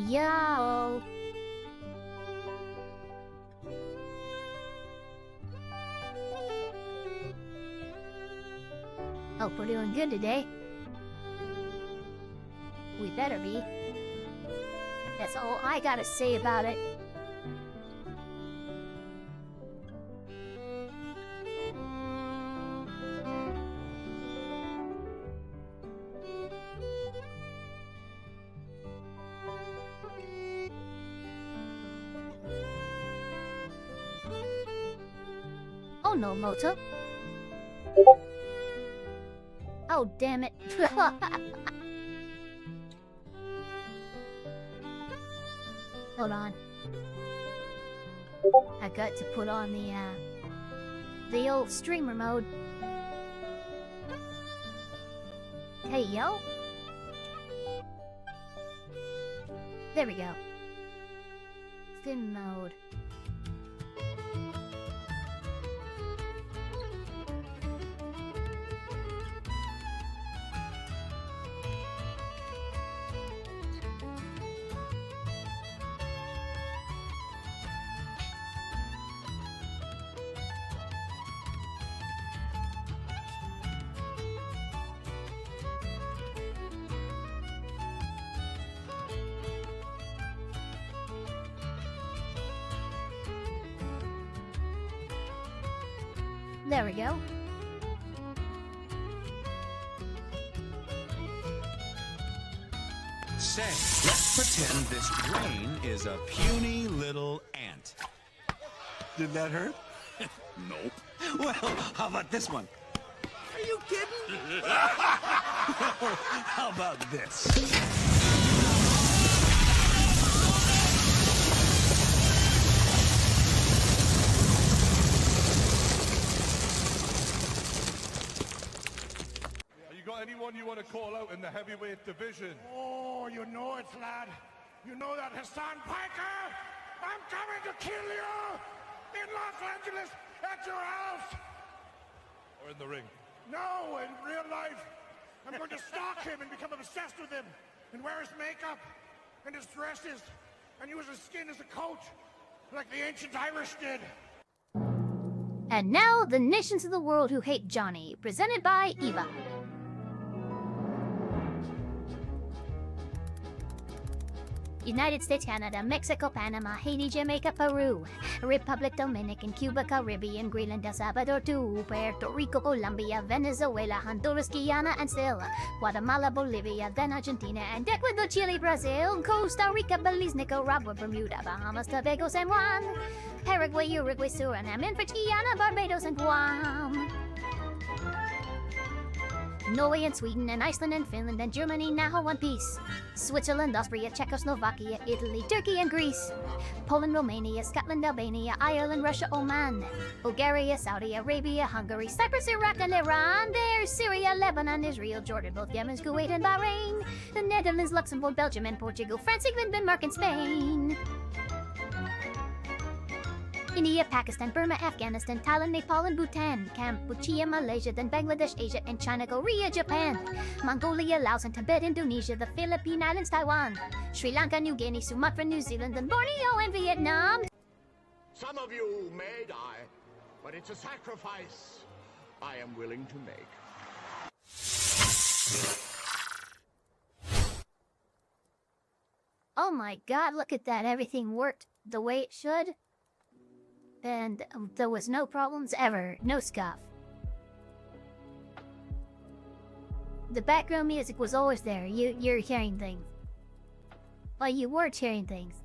Yo! Hope we're doing good today. We better be. That's all I gotta say about it. Oh no, Moto. Oh, damn it. Hold on. I got to put on the old streamer mode. Hey, yo. There we go. Sim mode. There we go. Say, let's pretend this brain is a puny little ant. Did that hurt? Nope. Well, how about this one? Are you kidding? How about this? Anyone you want to call out in the heavyweight division? Oh, you know it, lad. You know that Hassan Piker? I'm coming to kill you! In Los Angeles, at your house! Or in the ring? No, in real life. I'm going to stalk him and become obsessed with him. And wear his makeup. And his dresses. And use his skin as a coat. Like the ancient Irish did. And now, the nations of the world who hate Johnny, presented by Eva. United States, Canada, Mexico, Panama, Haiti, Jamaica, Peru, Republic Dominican, Cuba, Caribbean, Greenland, El Salvador, Puerto Rico, Colombia, Venezuela, Honduras, Guyana, and still Guatemala, Bolivia, then Argentina, and Ecuador, Chile, Brazil, Costa Rica, Belize, Nicaragua, Bermuda, Bahamas, Tobago, San Juan, Paraguay, Uruguay, Suriname, and French Guiana, Barbados, and Guam. Norway and Sweden and Iceland and Finland and Germany now one piece. Switzerland, Austria, Czechoslovakia, Italy, Turkey and Greece. Poland, Romania, Scotland, Albania, Ireland, Russia, Oman. Bulgaria, Saudi Arabia, Hungary, Cyprus, Iraq and Iran. There's Syria, Lebanon, Israel, Jordan, both Yemen, Kuwait and Bahrain. The Netherlands, Luxembourg, Belgium and Portugal, France, England, Denmark and Spain. India, Pakistan, Burma, Afghanistan, Thailand, Nepal, and Bhutan, Cambodia, Malaysia, then Bangladesh, Asia, and China, Korea, Japan, Mongolia, Laos, and Tibet, Indonesia, the Philippine Islands, Taiwan, Sri Lanka, New Guinea, Sumatra, New Zealand, and Borneo, and Vietnam. Some of you may die, but it's a sacrifice I am willing to make. Oh my god, look at that. Everything worked the way it should. And there was no problems ever. No scuff. The background music was always there. You're hearing things. Well, you weren't hearing things.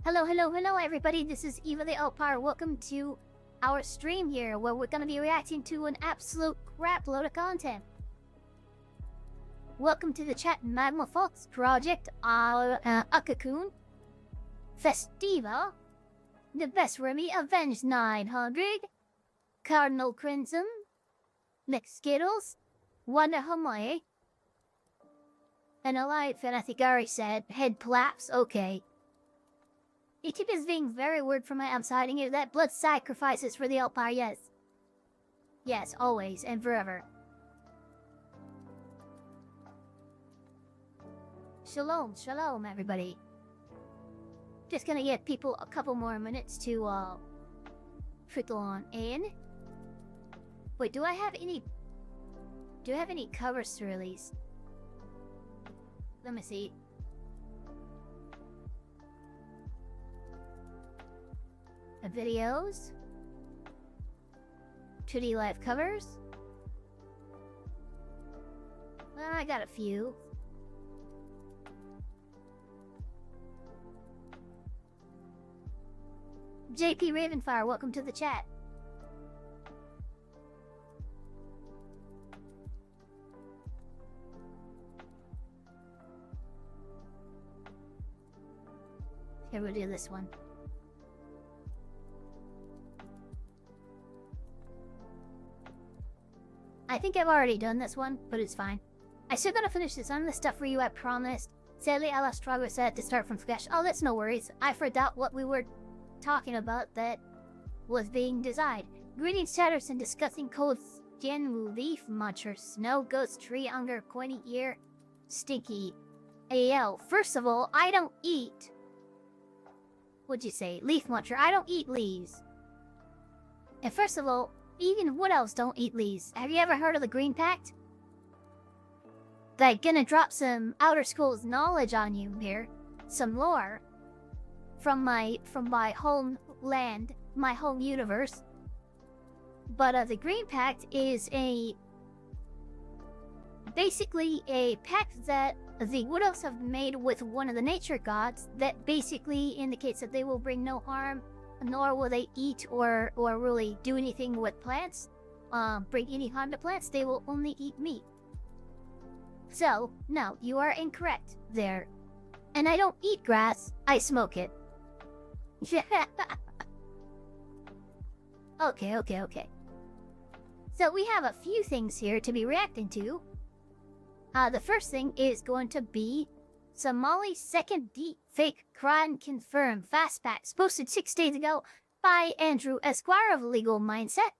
Hello, hello, hello everybody. This is Eva the Elfpire. Welcome to our stream here where we're going to be reacting to an absolute crap load of content. Welcome to the chat Magma Fox Project, Akakun, Festiva, The Best Remy, Avenged 900, Cardinal Crimson, McSkittles, Wanda Hamae, and Allied Fanathigari said, Head Plaps, okay. YouTube is being very weird from my outside and that blood sacrifices for the Elfpire, yes. Yes, always and forever. Shalom, shalom, everybody. Just gonna give people a couple more minutes to, trickle on in. Wait, do I have any covers to release? Let me see. Videos. 2D live covers. Well, I got a few. JP Ravenfire, welcome to the chat. Here, we'll do this one. I think I've already done this one, but it's fine. I still gotta finish some of the stuff for you, I promised. Sadly, I lost progress at to start from scratch. Oh, that's no worries. I forgot what we were talking about that was being designed. Greetings, chatters, and discussing codes. Genwu, Leaf Muncher, Snow Ghost, Tree Unger, Pointy Ear, Stinky. AL. First of all, I don't eat. What'd you say? Leaf Muncher. I don't eat leaves. And first of all, even wood elves don't eat leaves. Have you ever heard of the Green Pact? Like, gonna drop some Outer Scrolls knowledge on you here. Some lore. From my homeland, my home universe. But the Green Pact is basically a pact that the Wood Elves have made with one of the nature gods that basically indicates that they will bring no harm, nor will they eat or really do anything with plants, bring any harm to plants. They will only eat meat. So, no, you are incorrect there. And I don't eat grass, I smoke it. Okay. So we have a few things here to be reacting to. The first thing is going to be Somali's second deepfake crime confirmed. Fastpacks posted 6 days ago by Andrew Esquire of Legal Mindset.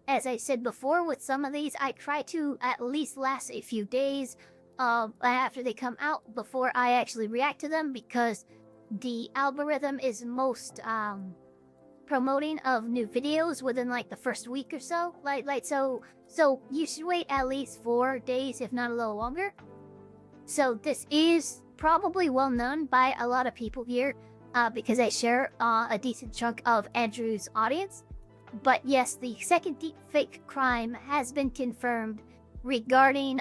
As I said before, with some of these, I try to at least last a few days after they come out before I actually react to them, because the algorithm is most promoting of new videos within like the first week or so. So you should wait at least 4 days, if not a little longer. So this is probably well known by a lot of people here because I share a decent chunk of Andrew's audience. But yes, the second deepfake crime has been confirmed regarding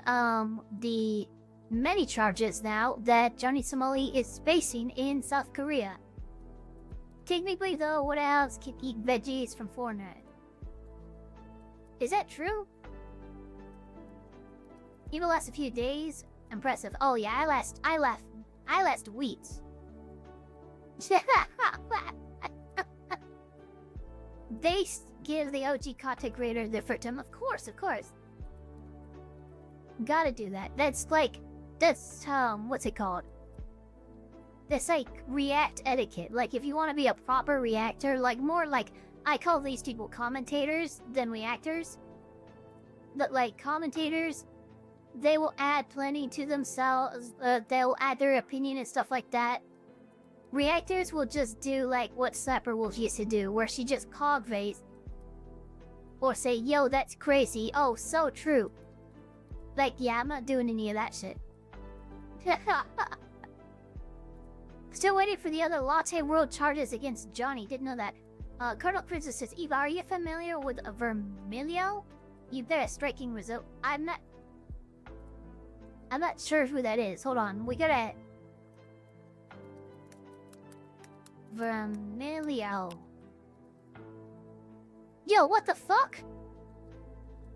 the many charges now that Johnny Somali is facing in South Korea. Technically though, what else can eat veggies from Fortnite? Is that true? Even last a few days? Impressive. Oh yeah, I last weeks. They give the OG content creator their first time. Of course. Gotta do that. That's what's it called? That's like react etiquette. Like if you want to be a proper reactor, like more like, I call these people commentators than reactors. But like commentators, they will add plenty to themselves. They'll add their opinion and stuff like that. Reactors will just do like what Slapper Wolf used to do, where she just cog face. Or say, yo, that's crazy. Oh, so true. Like, yeah, I'm not doing any of that shit. Still waiting for the other Latte World charges against Johnny. Didn't know that. Colonel Princess says, Eva, are you familiar with Vermilio? You better striking result. I'm not sure who that is. Hold on. We gotta... Vermilio. Yo, what the fuck?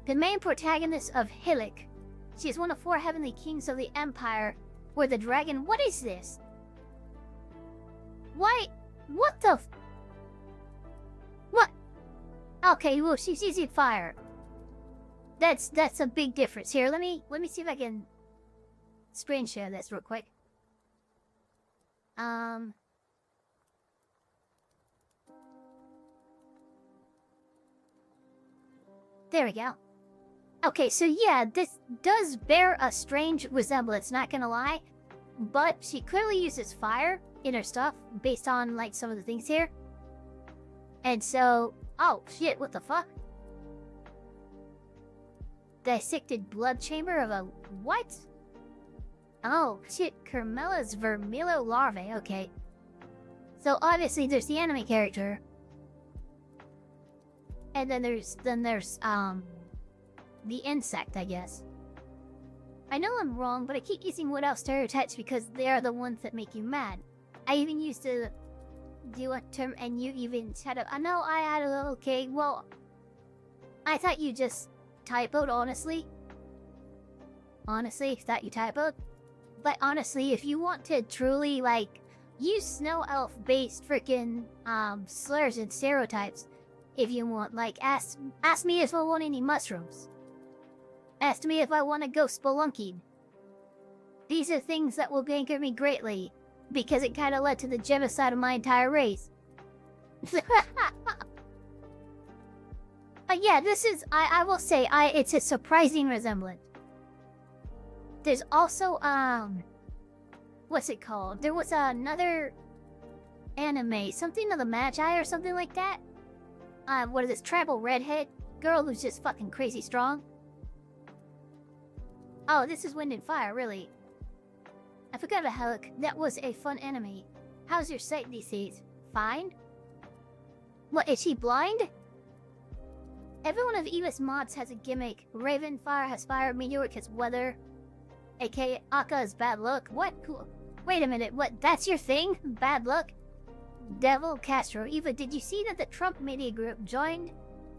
The main protagonist of Hillik. She is one of 4 heavenly kings of the Empire, where the dragon... What is this? Why? What the What? Okay, well, she's easy to fire. That's a big difference. Here, let me see if I can screen share this real quick. There we go. Okay, so yeah, this does bear a strange resemblance, not gonna lie. but she clearly uses fire in her stuff based on like some of the things here. And so, oh shit, what the fuck? Dissected blood chamber of a what? Oh shit, Carmela's vermillo larvae, okay. So obviously there's the enemy character. And then there's the insect, I guess. I know I'm wrong, but I keep using wood elf stereotypes because they are the ones that make you mad. I even used to do a term and you even said I know I had a little okay, well, I thought you just typoed, honestly. Honestly, thought you typoed. But honestly, if you want to truly, like, use snow elf based freaking slurs and stereotypes, if you want, like, ask me if I want any mushrooms. Ask me if I want to go spelunking. These are things that will anger me greatly, because it kind of led to the genocide of my entire race. But yeah, this is, I will say, it's a surprising resemblance. There's also, what's it called? There was another anime, something of the Magi or something like that. What is this, tribal redhead girl who's just fucking crazy strong? Oh, this is Wind and Fire, really. I forgot about Hulk. That was a fun anime. How's your sight these days? Fine? What, is she blind? Every one of Eva's mods has a gimmick. Raven Fire has fire, Meteoric has weather, aka Akka is bad luck. What? Wait a minute, what? That's your thing? Bad luck? Devil Castro. Eva, did you see that the Trump media group joined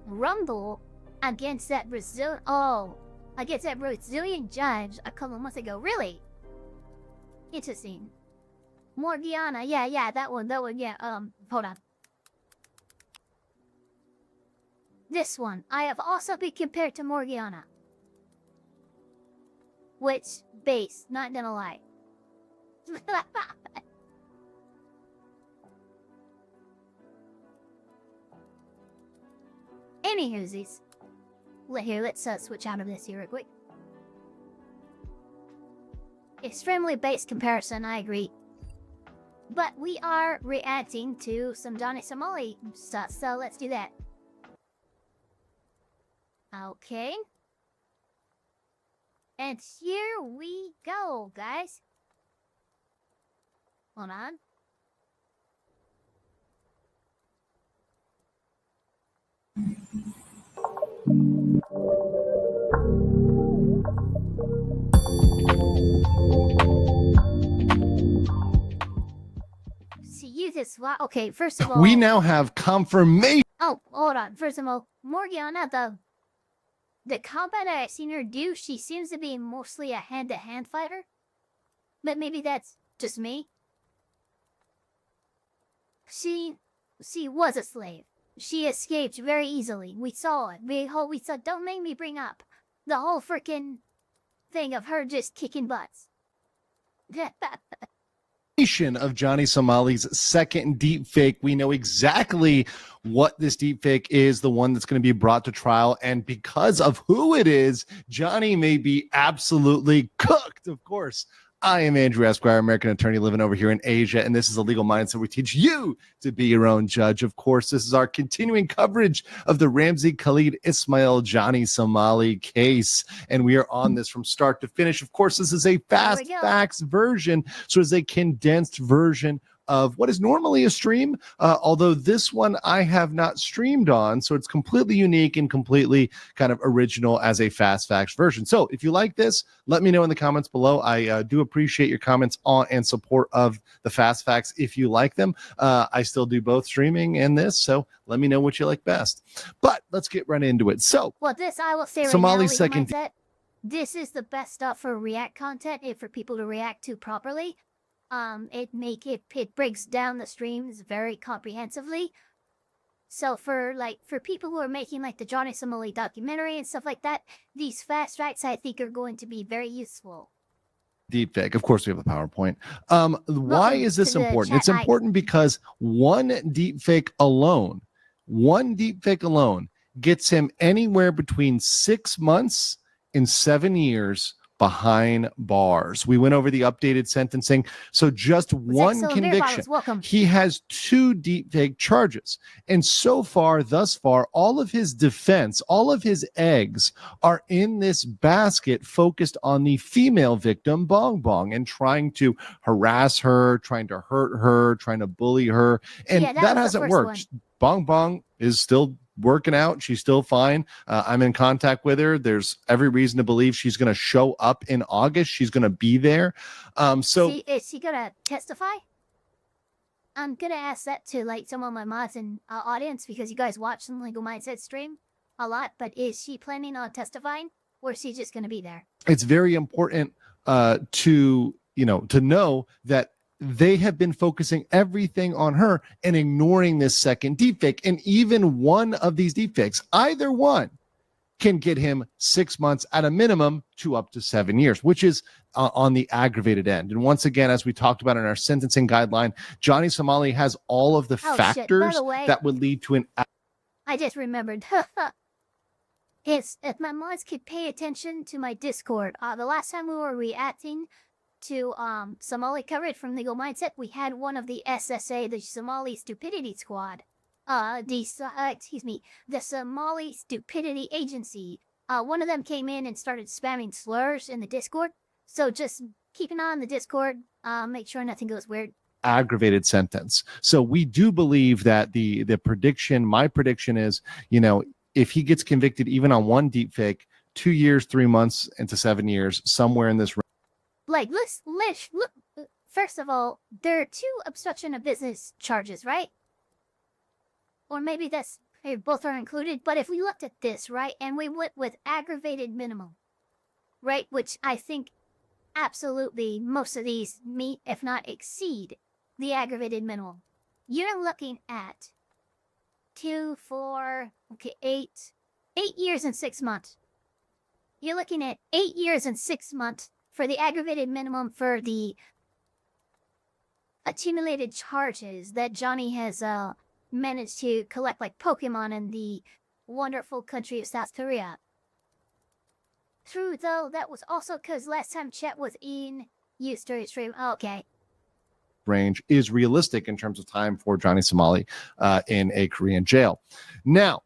Rumble against that Brazilian judge a couple of months ago? Really? Interesting. Morgiana, yeah, that one, yeah, hold on. This one, I have also been compared to Morgiana. Which, base, not gonna lie. Anywhoosies. Let's switch out of this here real quick. Extremely base comparison, I agree. But we are reacting to some Johnny Somali stuff, so let's do that. Okay. And here we go, guys. Hold on. See, you this. Okay, first of all, we now have confirmation. Oh, hold on. First of all, Morgiana, the combat I've seen her do, she seems to be mostly a hand-to-hand fighter. But maybe that's just me. She was a slave. She escaped very easily. We saw it. We saw. Don't make me bring up the whole freaking thing of her just kicking butts. Of Johnny Somali's second deepfake. We know exactly what this deepfake is, the one that's going to be brought to trial, and because of who it is, Johnny may be absolutely cooked. Of course, I am Andrew Esquire, American attorney living over here in Asia, and this is a legal mindset where we teach you to be your own judge. Of course, this is our continuing coverage of the Ramzi Khalid Ismail Johnny Somali case, and we are on this from start to finish. Of course, this is a fast facts version, so it's a condensed version of what is normally a stream, although this one I have not streamed on, so it's completely unique and completely kind of original as a fast facts version. So if you like this, let me know in the comments below. I do appreciate your comments on and support of the fast facts if you like them. I still do both streaming and this, so let me know what you like best. But let's get right into it. So, well, this I will say right Somali's now, second. This is the best stuff for React content, and for people to react to properly. It breaks down the streams very comprehensively. So for people who are making like the Johnny Somali documentary and stuff like that, these fast tracks I think are going to be very useful. Deepfake. Of course, we have a PowerPoint. Why is this important? It's important because one deepfake alone gets him anywhere between 6 months and 7 years behind bars. We went over the updated sentencing. So just one Excellent. conviction. Bottles, welcome. He has 2 deepfake charges. And so far, thus far, all of his defense, all of his eggs are in this basket focused on the female victim, Bong Bong, and trying to harass her, trying to hurt her, trying to bully her. And Yeah, that was the hasn't first worked. Bong Bong is still working out. She's still fine. I'm in contact with her. There's every reason to believe she's going to show up in August. She's going to be there. Is she gonna testify? I'm gonna ask that to like some of my mods and audience, because you guys watch the Legal Mindset stream a lot. But is she planning on testifying, or is she just gonna be there? It's very important to know that they have been focusing everything on her and ignoring this second deepfake. And even one of these deepfakes, either one, can get him 6 months at a minimum to up to 7 years, which is on the aggravated end. And once again, as we talked about in our sentencing guideline, Johnny Somali has all of the factors that would lead to an... I just remembered. If my mods could pay attention to my Discord, the last time we were reacting to Somali coverage from Legal Mindset, we had one of the SSA, the Somali Stupidity Squad, the Somali Stupidity Agency. One of them came in and started spamming slurs in the Discord. So just keep an eye on the Discord. Make sure nothing goes weird. Aggravated sentence. So we do believe that the prediction, my prediction is, if he gets convicted even on one deepfake, 2 years, 3 months into 7 years, somewhere in this range. Like, look, first of all, there are 2 obstruction of business charges, right? Or maybe both are included. But if we looked at this, right, and we went with aggravated minimum, right, which I think absolutely most of these meet, if not exceed, the aggravated minimum, you're looking at 8 years and 6 months. You're looking at 8 years and 6 months for the aggravated minimum for the accumulated charges that Johnny has managed to collect like Pokemon in the wonderful country of South Korea. True, though, that was also because last time Chet was in Easter stream. Okay. Range is realistic in terms of time for Johnny Somali in a Korean jail. Now,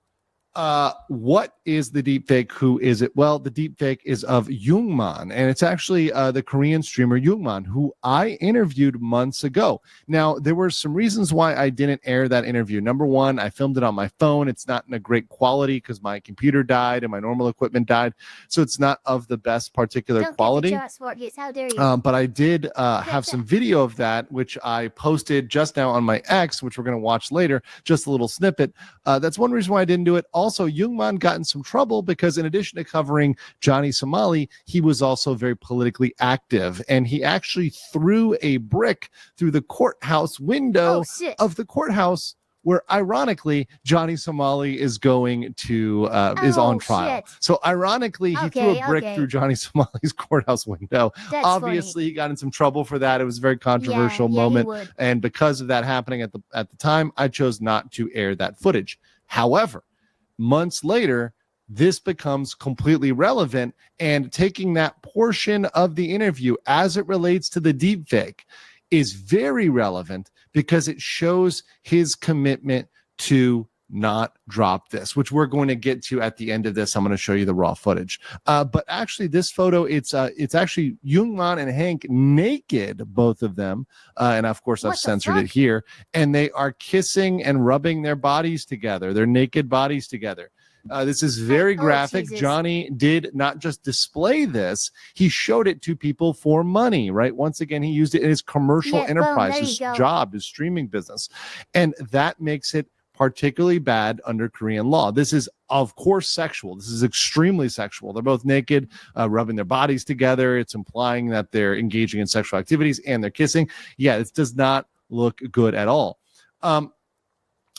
what is the deepfake? Who is it? Well, the deepfake is of Youngman, and it's actually the Korean streamer Youngman, who I interviewed months ago. Now, there were some reasons why I didn't air that interview. Number one, I filmed it on my phone. It's not in a great quality because my computer died and my normal equipment died, so it's not of the best particular quality. How dare you? But I did have some video of that, which I posted just now on my X, which we're going to watch later, just a little snippet. That's one reason why I didn't do it. Also, Youngman got in some trouble because in addition to covering Johnny Somali, he was also very politically active, and he actually threw a brick through the courthouse window of the courthouse where, ironically, Johnny Somali is going to is on trial. Shit. So, ironically, he threw a brick through Johnny Somali's courthouse window. That's obviously funny. He got in some trouble for that. It was a very controversial moment, and because of that happening at the time, I chose not to air that footage. However, months later, this becomes completely relevant, and taking that portion of the interview as it relates to the deepfake is very relevant because it shows his commitment to not drop this, which we're going to get to at the end of this. I'm going to show you the raw footage. But actually, this photo, it's actually Youngman and Hank naked, both of them. And of course, I've censored it here. And they are kissing and rubbing their bodies together, their naked bodies together. This is very graphic. Johnny did not just display this, he showed it to people for money, right? Once again, he used it in his commercial enterprise, his job, his streaming business. And that makes it particularly bad under Korean law. This is, of course, sexual. This is extremely sexual. They're both naked, rubbing their bodies together. It's implying that they're engaging in sexual activities and they're kissing. Yeah, this does not look good at all.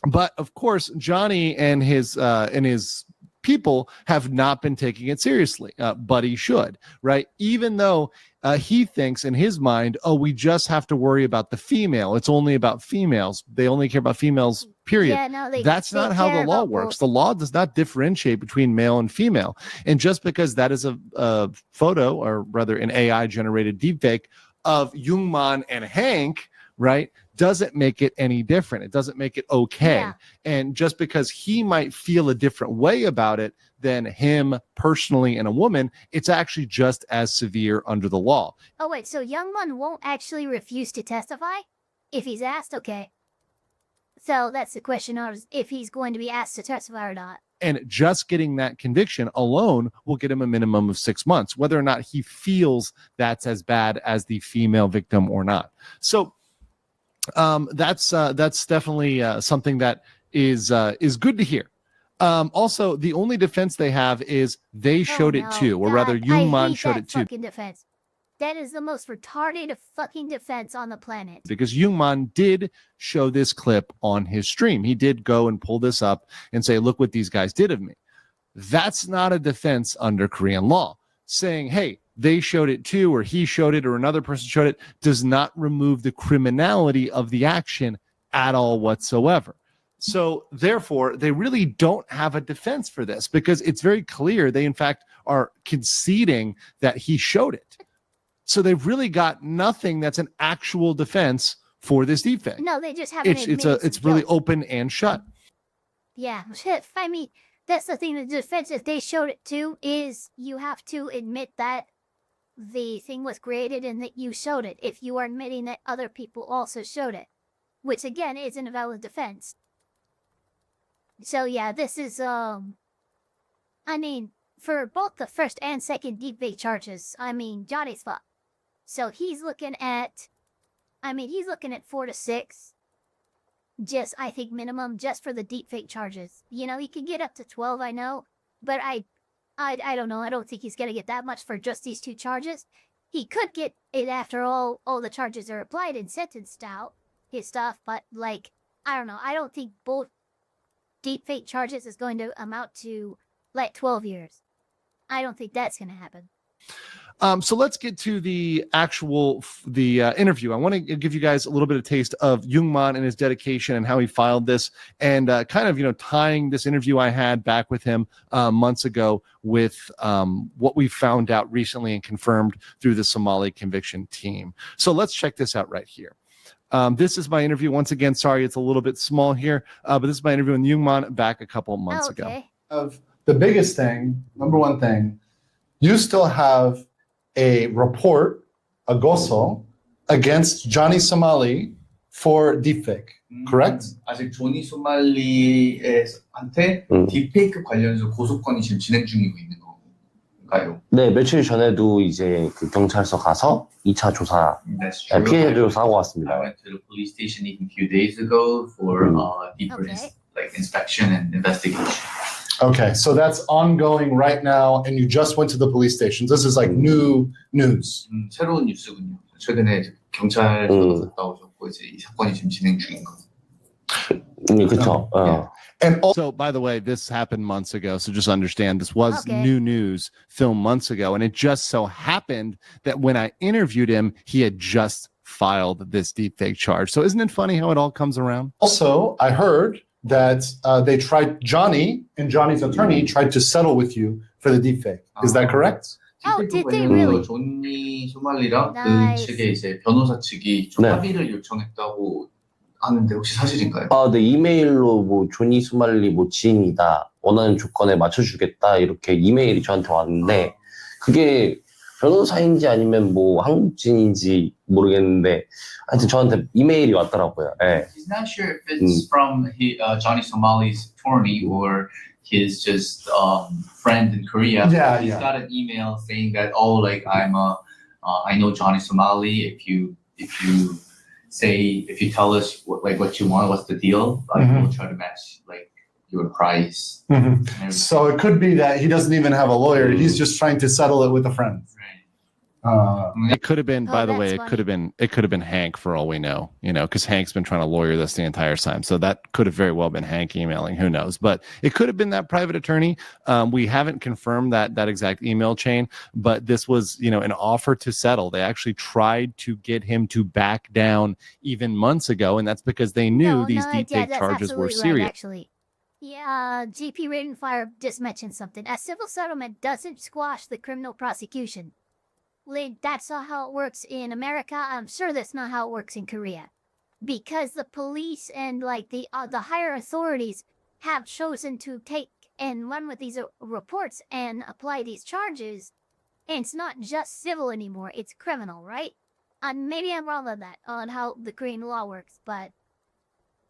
But of course, Johnny and his people have not been taking it seriously, but he should, right? Even though he thinks in his mind, oh, we just have to worry about the female. It's only about females. They only care about females period. Yeah, no, That's they not how the care law about works. both. The law does not differentiate between male and female. And just because that is a photo, or rather an AI generated deepfake of Jungmann and Hank, right, doesn't make it any different. It doesn't make it okay. Yeah. And just because he might feel a different way about it than him personally and a woman, it's actually just as severe under the law. Oh, wait, so Youngman won't actually refuse to testify? If he's asked, okay. So that's the question, if he's going to be asked to testify or not. And just getting that conviction alone will get him a minimum of 6 months, whether or not he feels that's as bad as the female victim or not. So that's definitely something that is good to hear. Also, the only defense they have is they showed it too, or rather, Jungmann showed it too. Fucking defense. That is the most retarded fucking defense on the planet. Because Jungmann did show this clip on his stream. He did go and pull this up and say, look what these guys did of me. That's not a defense under Korean law. Saying, hey, they showed it too, or he showed it, or another person showed it, does not remove the criminality of the action at all whatsoever. So therefore, they really don't have a defense for this, because it's very clear they, in fact, are conceding that he showed it. So they've really got nothing that's an actual defense for this deepfake. No, they just haven't It's really open and shut. Yeah, shit. I mean, that's the thing. The defense, if they showed it too, is you have to admit that the thing was created and that you showed it. If you are admitting that other people also showed it, which again isn't a valid defense. So yeah, this is I mean, for both the first and second deepfake charges, I mean, Johnny's fucked. So he's looking at, he's looking at 4 to 6. Just, I think, minimum, just for the deepfake charges. You know, he could get up to 12, I know. But I don't know. I don't think he's going to get that much for just these 2 charges. He could get it after all the charges are applied and sentenced out, his stuff. But, like, I don't know. I don't think both deepfake charges is going to amount to, like, 12 years. I don't think that's going to happen. So let's get to the actual interview. I want to give you guys a little bit of taste of Jungmann and his dedication and how he filed this, and kind of tying this interview I had back with him months ago with what we found out recently and confirmed through the Somali conviction team. So let's check this out right here. This is my interview. Once again, sorry it's a little bit small here, but this is my interview with Jungmann back a couple of months ago. Of the biggest thing, number one thing, you still have a report, a goso, against Johnny Somali for deepfake, correct? 아직 조니 소말리한테 딥페이크 관련해서 고소건이 지금 진행 중이고 있는 건가요? 네, 며칠 전에도 이제 그 경찰서 가서 2차 조사, 피해 조사하고 왔습니다. I went to the police station even a few days ago for deeper inspection and investigation. Okay, so that's ongoing right now, and you just went to the police stations. This is like new news. 새로운 뉴스군요. 최근에 경찰서 갔다 오셨고 이제 이 사건이 지금 진행 중인 거. 그렇죠. And also, by the way, this happened months ago, so just understand this was new news filmed months ago, and it just so happened that when I interviewed him, he had just filed this deepfake charge. So isn't it funny how it all comes around? Also, I heard that they tried, Johnny and Johnny's attorney tried to settle with you for the deepfake. Is that correct? Oh, did they really? 조니 소말리랑 Nice. 그 측의 이제 변호사 측이 좀 합의를 요청했다고 하는데 혹시 사실인가요? 네, 이메일로 뭐 조니 소말리 뭐 지인이다, 원하는 조건에 맞춰주겠다 이렇게 이메일이 저한테 왔는데 그게 변호사인지 아니면 뭐 한국진인지 모르겠는데 하여튼 저한테 이메일이 왔더라고요. 네. He's not sure if it's from Johnny Somali's attorney or his just friend in Korea. Yeah, He's got an email saying that I know Johnny Somali. If you tell us what you want, what's the deal? We'll try to match your price. So it could be that he doesn't even have a lawyer. He's just trying to settle it with a friend. Right. It could have been, by the that's way, funny. it could have been Hank for all we know, because Hank's been trying to lawyer this the entire time. So that could have very well been Hank emailing, who knows, but it could have been that private attorney. We haven't confirmed that exact email chain, but this was, an offer to settle. They actually tried to get him to back down even months ago. And that's because they knew these deepfake that's charges were absolutely serious. right, actually. Yeah, GP Raiden Fire just mentioned something. A civil settlement doesn't squash the criminal prosecution. That's not how it works in America. I'm sure that's not how it works in Korea. Because the police and the higher authorities have chosen to take and run with these reports and apply these charges. And it's not just civil anymore, it's criminal, right? Maybe I'm wrong on that, on how the Korean law works, but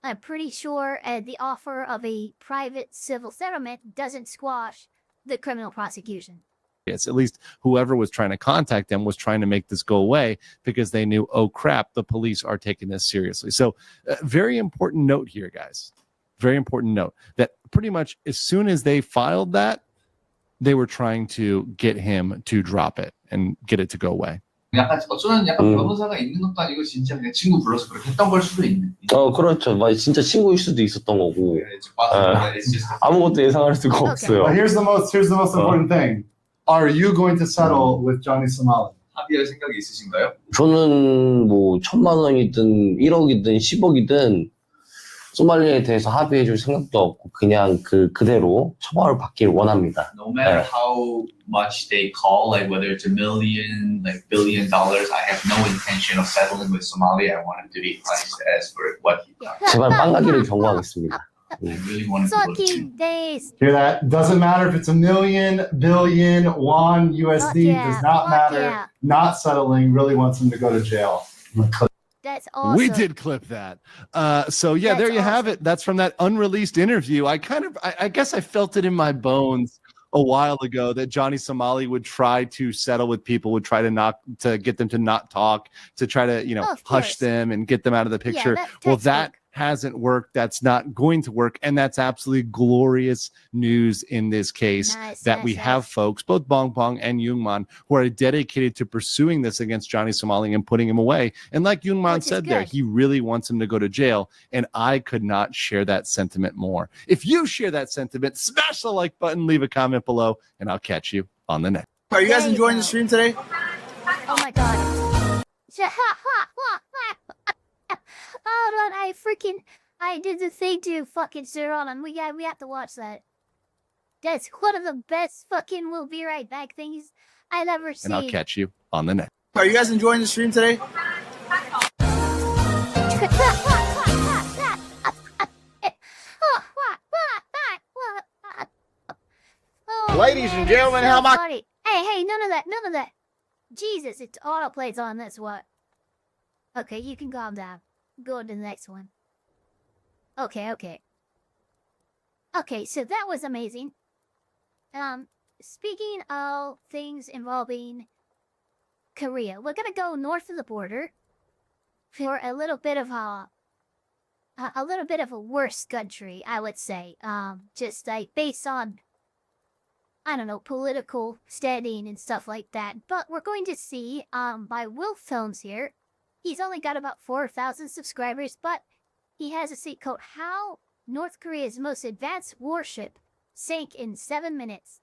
I'm pretty sure the offer of a private civil settlement doesn't squash the criminal prosecution. At least whoever was trying to contact them was trying to make this go away because they knew, oh crap, the police are taking this seriously. So very important note here, guys. Very important note that pretty much as soon as they filed that, they were trying to get him to drop it and get it to go away. 어쩌면 변호사가 있는 것도 아니고 진짜 그냥 친구 불러서 그렇게 했던 걸 수도 있는. 그렇죠. 진짜 친구일 수도 있었던 거고. 아무것도 예상할 수가 없어요. But here's the most important thing. Are you going to settle with Johnny Somali? 합의할 생각이 있으신가요? 저는 1,000만 원이든 1억이든 10억이든 소말리에 대해서 합의해줄 생각도 없고 그냥 그대로 처벌을 받길 원합니다. No matter how much they call, whether it's $1 million, $1 billion, I have no intention of settling with Somali. I want him to be punished as for what he done. 제발 빵가기를 경고하겠습니다. I really want him to go to jail. Fucking days. Hear that? Doesn't matter if it's $1 million, billion, won, USD, does not matter. Yeah. Not settling really wants him to go to jail. That's awesome. We did clip that. So yeah, That's there you have awesome. it. That's from that unreleased interview. I guess I felt it in my bones a while ago that Johnny Somali would try to settle with people, would try to get them to not talk, to try to, Of hush course. them and get them out of the picture. Well, that hasn't worked. That's not going to work. And that's absolutely glorious news in this case that we have folks, both Bong Bong and Youngman, who are dedicated to pursuing this against Johnny Somali and putting him away. And like Youngman said there, he really wants him to go to jail. And I could not share that sentiment more. If you share that sentiment, smash the like button, leave a comment below, and I'll catch you on the next. Are you guys enjoying the stream today? Oh my god. Hold on, I did the thing to fucking Sir on. We have to watch that. That's one of the best fucking we'll be right back things I've ever seen. And I'll catch you on the next. Are you guys enjoying the stream today? Ladies and gentlemen, how much? Hey, none of that. Jesus, it's autoplays on this what? Okay, you can calm down. Go to the next one. Okay, so that was amazing. Speaking of things involving Korea, we're gonna go north of the border for a little bit of a worse country, I would say. Just based on, I don't know, political standing and stuff like that. But we're going to see by Will Films here. He's only got about 4,000 subscribers, but he has a seat called How North Korea's Most Advanced Warship Sank in 7 minutes.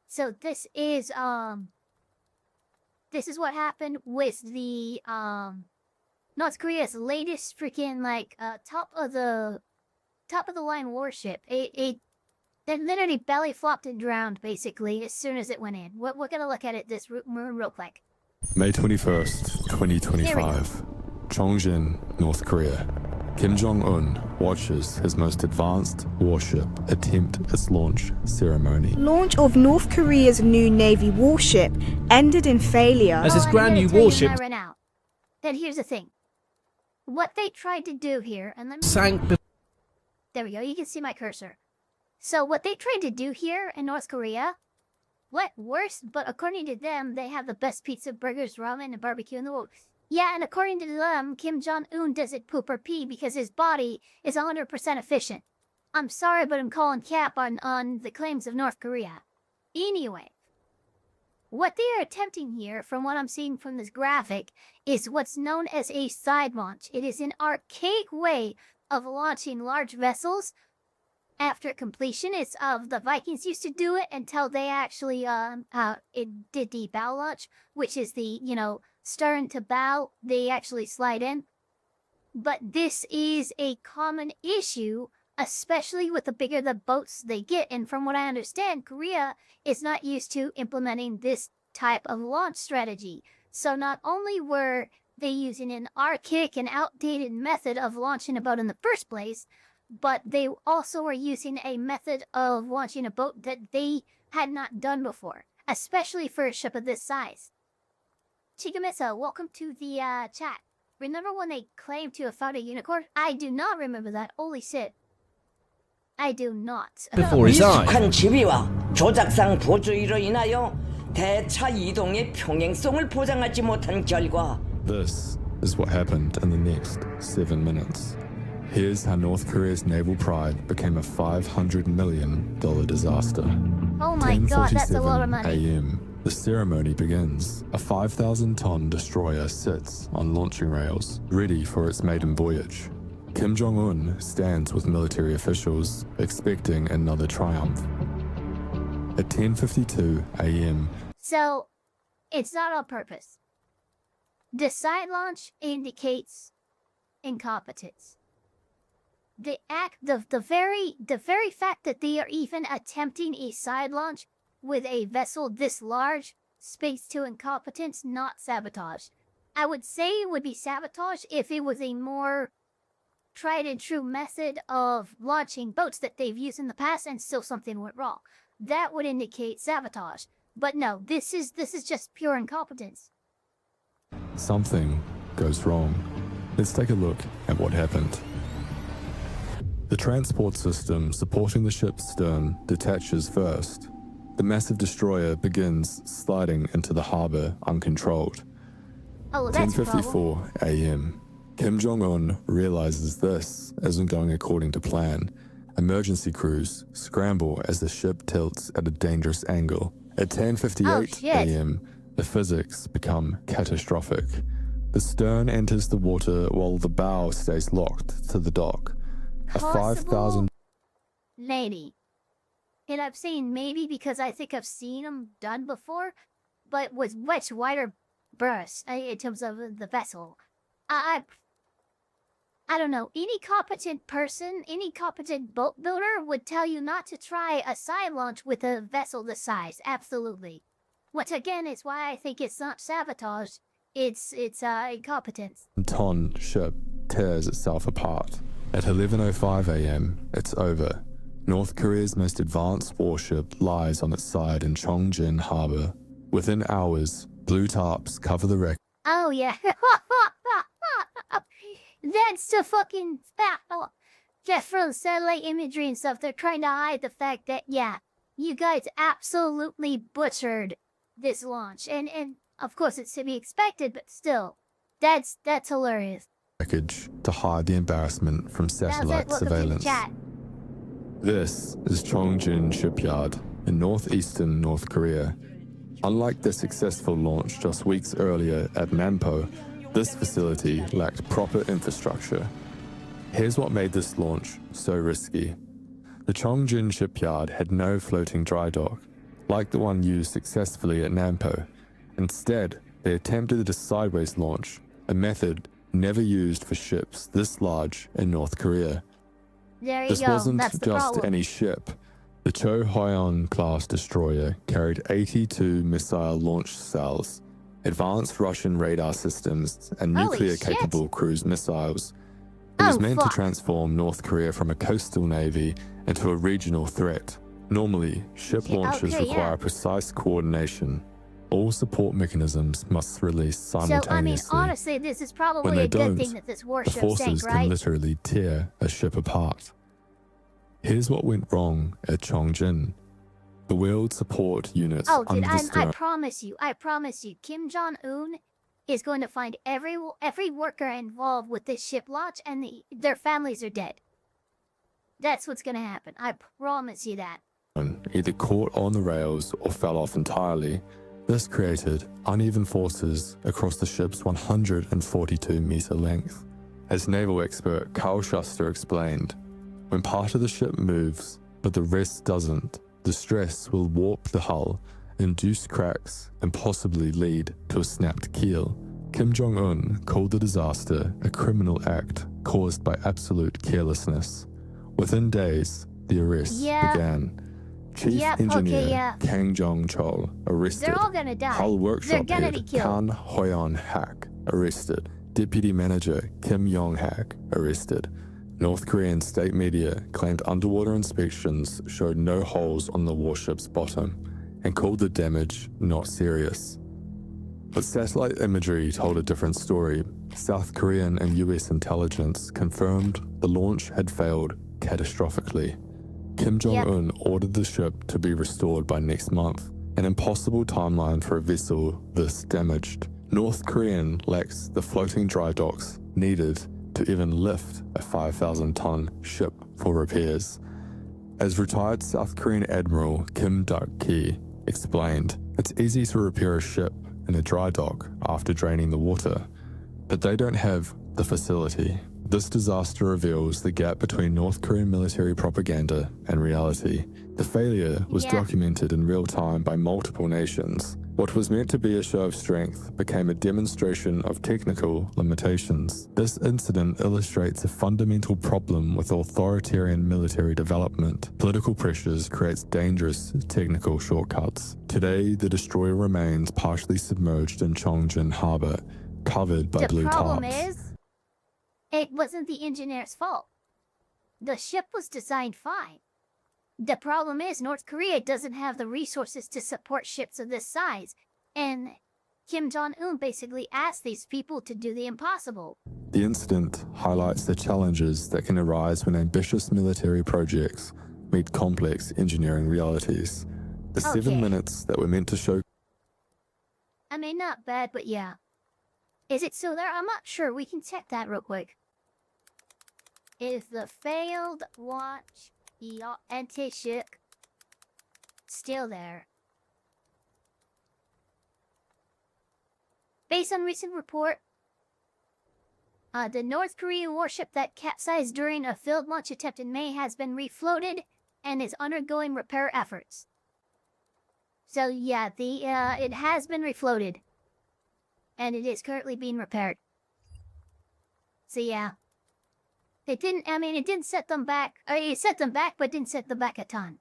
So this is what happened with the North Korea's latest freaking top of the line warship. It literally belly flopped and drowned basically as soon as it went in. We're gonna look at it real quick. May 21st, 2025, Chongjin, North Korea. Kim Jong-un watches his most advanced warship attempt its launch ceremony. Launch of North Korea's new Navy warship ended in failure. As this brand new warship ran out. Then here's the thing. What they tried to do here, and let me Sank. there we go, you can see my cursor. So what they tried to do here in North Korea went worse, but according to them, they have the best pizza, burgers, ramen, and barbecue in the world. Yeah, and according to them, Kim Jong-un doesn't poop or pee because his body is 100% efficient. I'm sorry, but I'm calling cap on the claims of North Korea. Anyway, What they are attempting here, from what I'm seeing from this graphic, is what's known as a side launch. It is an archaic way of launching large vessels after completion. It's the Vikings used to do it until they actually did the bow launch, which is the, stern to bow. They actually slide in. But this is a common issue, especially with the bigger the boats they get. And from what I understand, Korea is not used to implementing this type of launch strategy. So not only were they using an archaic and outdated method of launching a boat in the first place, but they also were using a method of launching a boat that they had not done before, especially for a ship of this size. Chigamisa, welcome to the chat. Remember when they claimed to have found a unicorn? I do not remember that. Holy shit. I do not. Before his eyes. 미숙한 지휘와 조작상 보조위로 인하여 대차 이동의 평행성을 보장하지 못한 결과. This is what happened in the next 7 minutes. Here's how North Korea's naval pride became a $500 million disaster. Oh my god, that's a lot of money. 10:47 a.m. The ceremony begins. A 5,000-ton destroyer sits on launching rails, ready for its maiden voyage. Kim Jong-un stands with military officials, expecting another triumph. At 10:52 a.m. So, it's not on purpose. The side launch indicates incompetence. The very fact that they are even attempting a side launch with a vessel this large speaks to incompetence, not sabotage. I would say it would be sabotage if it was a more tried and true method of launching boats that they've used in the past and still something went wrong. That would indicate sabotage. But no, this is just pure incompetence. Something goes wrong. Let's take a look at what happened. The transport system supporting the ship's stern detaches first. The massive destroyer begins sliding into the harbor uncontrolled. Oh, that's 10:54 a.m. Kim Jong-un realizes this isn't going according to plan. Emergency crews scramble as the ship tilts at a dangerous angle. At 10:58 a.m., the physics become catastrophic. The stern enters the water while the bow stays locked to the dock. A 5,000 lady. And I've seen maybe because I think I've seen them done before, but with much wider berths in terms of the vessel. I don't know. Any competent person, any competent boat builder would tell you not to try a side launch with a vessel this size. Absolutely. Once again, it's why I think it's not sabotage. It's incompetence. ton ship tears itself apart. At 11:05 a.m., it's over. North Korea's most advanced warship lies on its side in Chongjin Harbor. Within hours, blue tarps cover the wreck. Oh yeah. That's the fucking just from satellite imagery and stuff. They're trying to hide the fact that you guys absolutely butchered this launch, and of course it's to be expected, but still, that's hilarious. Package to hide the embarrassment from satellite surveillance. This is Chongjin Shipyard in northeastern North Korea. Unlike the successful launch just weeks earlier at Nampo, this facility lacked proper infrastructure. Here's what made this launch so risky. The Chongjin Shipyard had no floating dry dock, like the one used successfully at Nampo. Instead, they attempted a sideways launch, a method never used for ships this large in North Korea. There you This go. wasn't That's the just problem. any ship. The Cho Hyon class destroyer carried 82 missile launch cells, advanced Russian radar systems, and Holy nuclear-capable cruise missiles. It was meant to transform North Korea from a coastal navy into a regional threat. Normally, ship launches require precise coordination. All support mechanisms must release simultaneously. So, honestly, this is When probably they a good don't, thing that this the warship forces sank, can right? literally tear a ship apart. Here's what went wrong at Chongjin. The wheeled support units Oh, dude, under the I stern promise you, Kim Jong-un is going to find every worker involved with this ship launch, and their families are dead. That's what's going to happen. I promise you that. either caught on the rails or fell off entirely. This created uneven forces across the ship's 142-meter length. As naval expert Carl Schuster explained, when part of the ship moves, but the rest doesn't, the stress will warp the hull, induce cracks, and possibly lead to a snapped keel. Kim Jong-un called the disaster a criminal act caused by absolute carelessness. Within days, the arrests began. Chief Engineer Kang Jong-chol arrested. They're all gonna die. Hull Workshop They're gonna head be killed. Kan Hoyon-hak arrested. Deputy Manager Kim Yong-hak arrested. North Korean state media claimed underwater inspections showed no holes on the warship's bottom and called the damage not serious. But satellite imagery told a different story. South Korean and US intelligence confirmed the launch had failed catastrophically. Kim Jong-un ordered the ship to be restored by next month, an impossible timeline for a vessel this damaged. North Korean lacks the floating dry docks needed to even lift a 5,000-ton ship for repairs. As retired South Korean Admiral Kim Duk-ki explained, it's easy to repair a ship in a dry dock after draining the water, but they don't have the facility. This disaster reveals the gap between North Korean military propaganda and reality. The failure was documented in real time by multiple nations. What was meant to be a show of strength became a demonstration of technical limitations. This incident illustrates a fundamental problem with authoritarian military development. Political pressures creates dangerous technical shortcuts. Today, the destroyer remains partially submerged in Chongjin Harbor, covered by blue tarps. The problem is, it wasn't the engineer's fault. The ship was designed fine. The problem is North Korea doesn't have the resources to support ships of this size, and Kim Jong-un basically asked these people to do the impossible. The incident highlights the challenges that can arise when ambitious military projects meet complex engineering realities. The 7 minutes that were meant to show... I mean, not bad, but yeah. Is it still there? I'm not sure. We can check that real quick. Is the failed launch anti-ship still there? Based on recent report, the North Korean warship that capsized during a failed launch attempt in May has been refloated and is undergoing repair efforts. So yeah, it has been refloated, and it is currently being repaired. So yeah. It didn't set them back. It set them back, but didn't set them back a ton.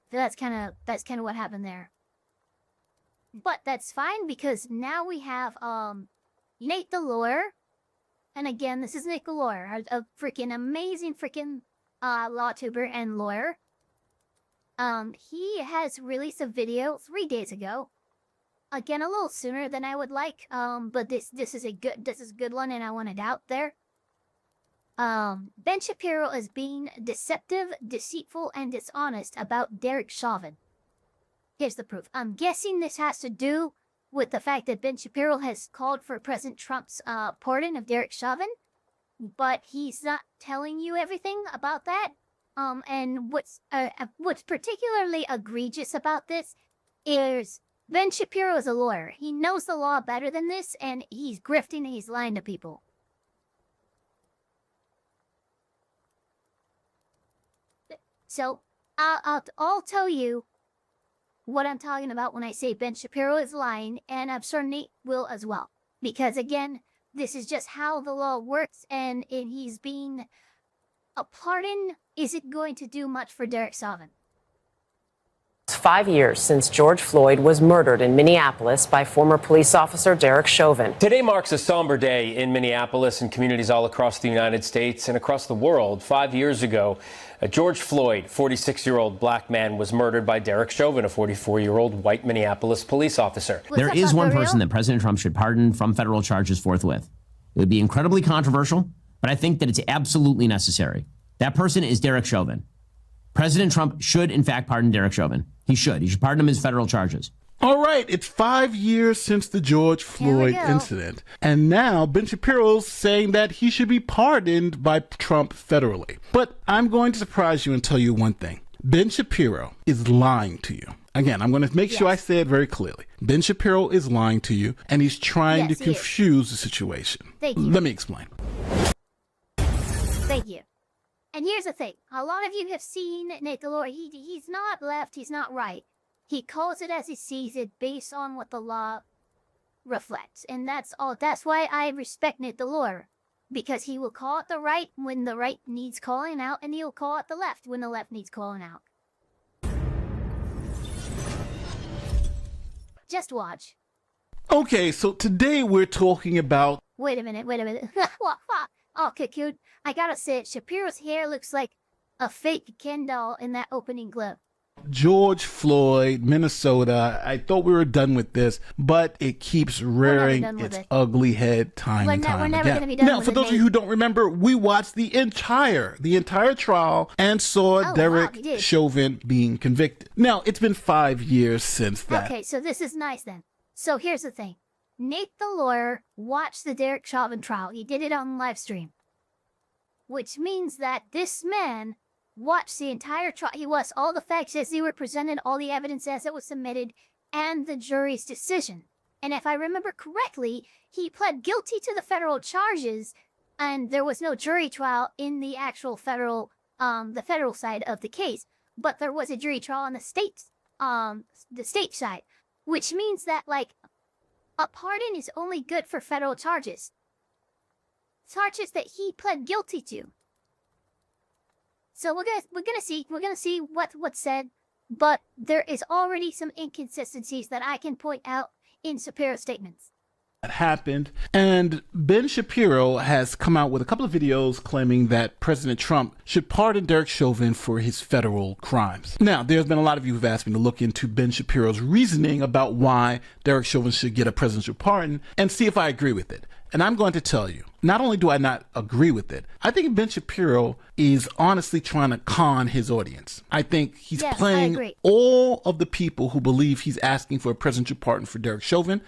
So that's kind of what happened there. But that's fine because now we have Nate the Lawyer, and again, this is Nate the Lawyer, a freaking amazing law tuber and lawyer. He has released a video 3 days ago. Again, a little sooner than I would like, but this is a good one, and I want it out there. Ben Shapiro is being deceptive, deceitful, and dishonest about Derek Chauvin. Here's the proof. I'm guessing this has to do with the fact that Ben Shapiro has called for President Trump's pardon of Derek Chauvin, but he's not telling you everything about that. And what's particularly egregious about this is Ben Shapiro is a lawyer. He knows the law better than this, and he's grifting and he's lying to people. So, I'll tell you what I'm talking about when I say Ben Shapiro is lying, and I'm sure Nate will as well. Because again, this is just how the law works, and he's being... A pardon isn't going to do much for Derek Chauvin. It's 5 years since George Floyd was murdered in Minneapolis by former police officer Derek Chauvin. Today marks a somber day in Minneapolis and communities all across the United States and across the world. 5 years ago, George Floyd, 46-year-old black man, was murdered by Derek Chauvin, a 44-year-old white Minneapolis police officer. There is one person that President Trump should pardon from federal charges forthwith. It would be incredibly controversial, but I think that it's absolutely necessary. That person is Derek Chauvin. President Trump should, in fact, pardon Derek Chauvin. He should. He should pardon him his federal charges. All right, it's 5 years since the George Floyd incident. And now Ben Shapiro's saying that he should be pardoned by Trump federally. But I'm going to surprise you and tell you one thing. Ben Shapiro is lying to you. Again, I'm going to make sure I say it very clearly. Ben Shapiro is lying to you, and he's trying to confuse the situation. Thank you. Let me explain. Thank you. And here's the thing. A lot of you have seen NateTheLawyer. He's not left. He's not right. He calls it as he sees it based on what the law reflects. And that's all. That's why I respect NateTheLawyer. Because he will call it the right when the right needs calling out, and he'll call it the left when the left needs calling out. Just watch. Okay, so today we're talking about... Wait a minute. Okay, cute. I gotta say, Shapiro's hair looks like a fake Ken doll in that opening clip. George Floyd, Minnesota. I thought we were done with this, but it keeps rearing its ugly head time and time again. Now, for those of you who don't remember, we watched the entire trial and saw Derek Chauvin being convicted. Now, it's been 5 years since that. Okay, so this is nice then. So here's the thing. NateTheLawyer watched the Derek Chauvin trial. He did it on live stream. Which means that this man watched the entire trial. He watched all the facts as they were presented, all the evidence as it was submitted, and the jury's decision. And if I remember correctly, he pled guilty to the federal charges, and there was no jury trial in the actual federal side of the case. But there was a jury trial on the state side, which means that, like, a pardon is only good for federal charges. Charges that he pled guilty to. So we're gonna see what's said, but there is already some inconsistencies that I can point out in Shapiro's statements. That happened, and Ben Shapiro has come out with a couple of videos claiming that President Trump should pardon Derek Chauvin for his federal crimes. Now, there's been a lot of you who've asked me to look into Ben Shapiro's reasoning about why Derek Chauvin should get a presidential pardon and see if I agree with it. And I'm going to tell you, not only do I not agree with it, I think Ben Shapiro is honestly trying to con his audience. I think he's playing all of the people who believe he's asking for a presidential pardon for Derek Chauvin.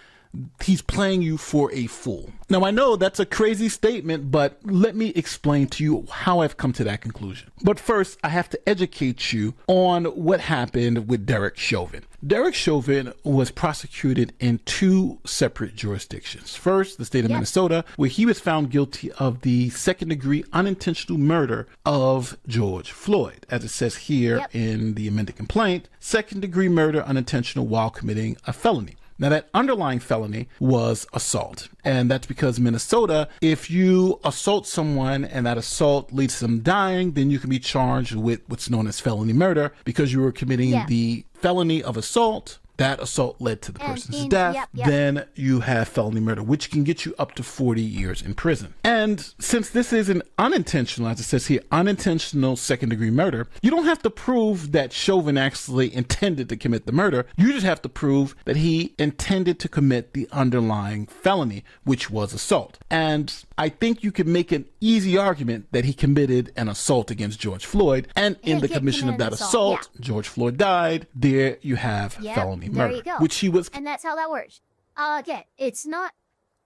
He's playing you for a fool. Now, I know that's a crazy statement, but let me explain to you how I've come to that conclusion. But first, I have to educate you on what happened with Derek Chauvin. Derek Chauvin was prosecuted in 2 separate jurisdictions. First, the state of Minnesota, where he was found guilty of the second-degree unintentional murder of George Floyd. As it says here in the amended complaint, second-degree murder unintentional while committing a felony. Now, that underlying felony was assault. And that's because Minnesota, if you assault someone and that assault leads to them dying, then you can be charged with what's known as felony murder because you were committing the felony of assault. That assault led to the person's death. Then you have felony murder, which can get you up to 40 years in prison. And since this is an unintentional, as it says here, unintentional second-degree murder, you don't have to prove that Chauvin actually intended to commit the murder. You just have to prove that he intended to commit the underlying felony, which was assault. And I think you can make an easy argument that he committed an assault against George Floyd. And in the commission of that assault, George Floyd died. There you have felony murder, there you go. Which he was. And that's how that works. Again, it's not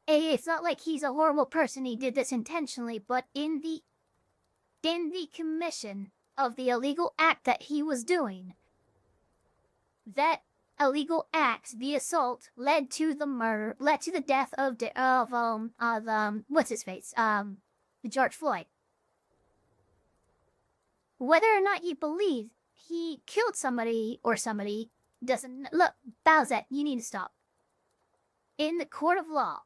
like he's a horrible person. He did this intentionally, but in the commission of the illegal act that he was doing, that illegal act, the assault, led to the murder, led to the death of what's his face, George Floyd. Whether or not you believe he killed somebody or somebody doesn't look. Bowsette, you need to stop. In the court of law,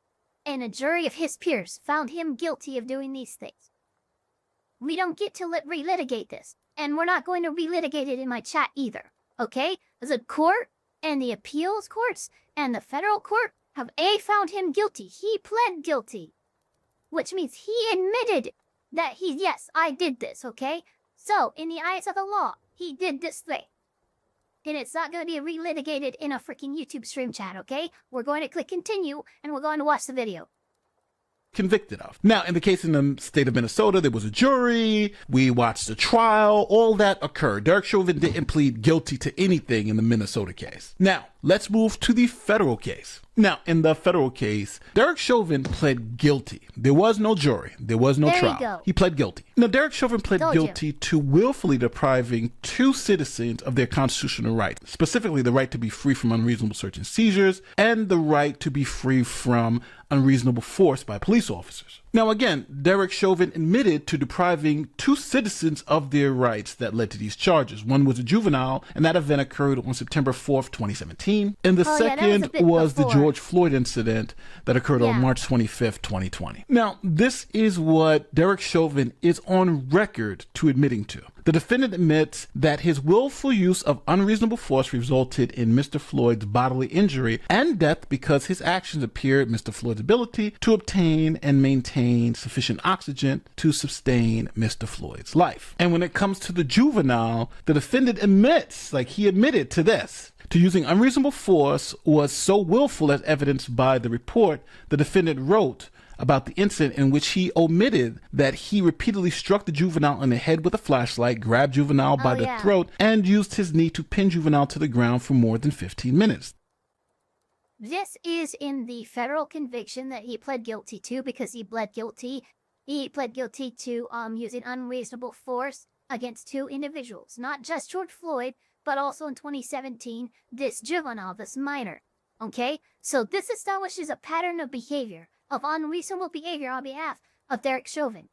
and a jury of his peers found him guilty of doing these things. We don't get to relitigate this, and we're not going to relitigate it in my chat either. Okay? The court and the appeals courts and the federal court have found him guilty. He pled guilty, which means he admitted that yes, I did this. Okay? So in the eyes of the law, he did this thing. And it's not going to be relitigated in a freaking YouTube stream chat, okay? We're going to click continue, and we're going to watch the video. Convicted of. Now, in the case in the state of Minnesota, there was a jury. We watched the trial. All that occurred. Derek Chauvin didn't plead guilty to anything in the Minnesota case. Now, let's move to the federal case. Now, in the federal case, Derek Chauvin pled guilty. There was no jury. There was no trial. He pled guilty. Now, Derek Chauvin pled guilty to willfully depriving 2 citizens of their constitutional rights, specifically the right to be free from unreasonable search and seizures and the right to be free from unreasonable force by police officers. Now, again, Derek Chauvin admitted to depriving 2 citizens of their rights that led to these charges. One was a juvenile, and that event occurred on September 4th, 2017. And the second was the George Floyd incident that occurred on March 25th, 2020. Now, this is what Derek Chauvin is on record to admitting to. The defendant admits that his willful use of unreasonable force resulted in Mr. Floyd's bodily injury and death because his actions impaired Mr. Floyd's ability to obtain and maintain sufficient oxygen to sustain Mr. Floyd's life. And when it comes to the juvenile, the defendant admits, he admitted to this, to using unreasonable force was so willful as evidenced by the report the defendant wrote about the incident in which he omitted that he repeatedly struck the juvenile in the head with a flashlight, grabbed juvenile by the throat, and used his knee to pin juvenile to the ground for more than 15 minutes. This is in the federal conviction that he pled guilty to because he pled guilty. He pled guilty to using unreasonable force against 2 individuals, not just George Floyd, but also in 2017, this juvenile, this minor. Okay? So this establishes a pattern of behavior, of unreasonable behavior on behalf of Derek Chauvin.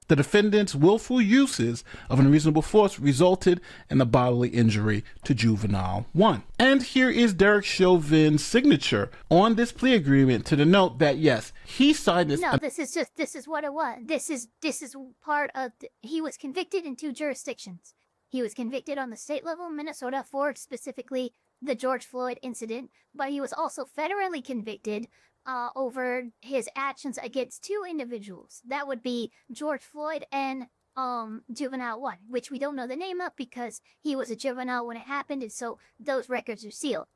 The defendant's willful uses of unreasonable force resulted in the bodily injury to juvenile 1. And here is Derek Chauvin's signature on this plea agreement to denote that, yes, he signed this. No, this is what it was. This is part of, he was convicted in 2 jurisdictions. He was convicted on the state level in Minnesota for specifically the George Floyd incident, but he was also federally convicted over his actions against 2 individuals. That would be George Floyd and juvenile 1, which we don't know the name of because he was a juvenile when it happened, and so those records are sealed.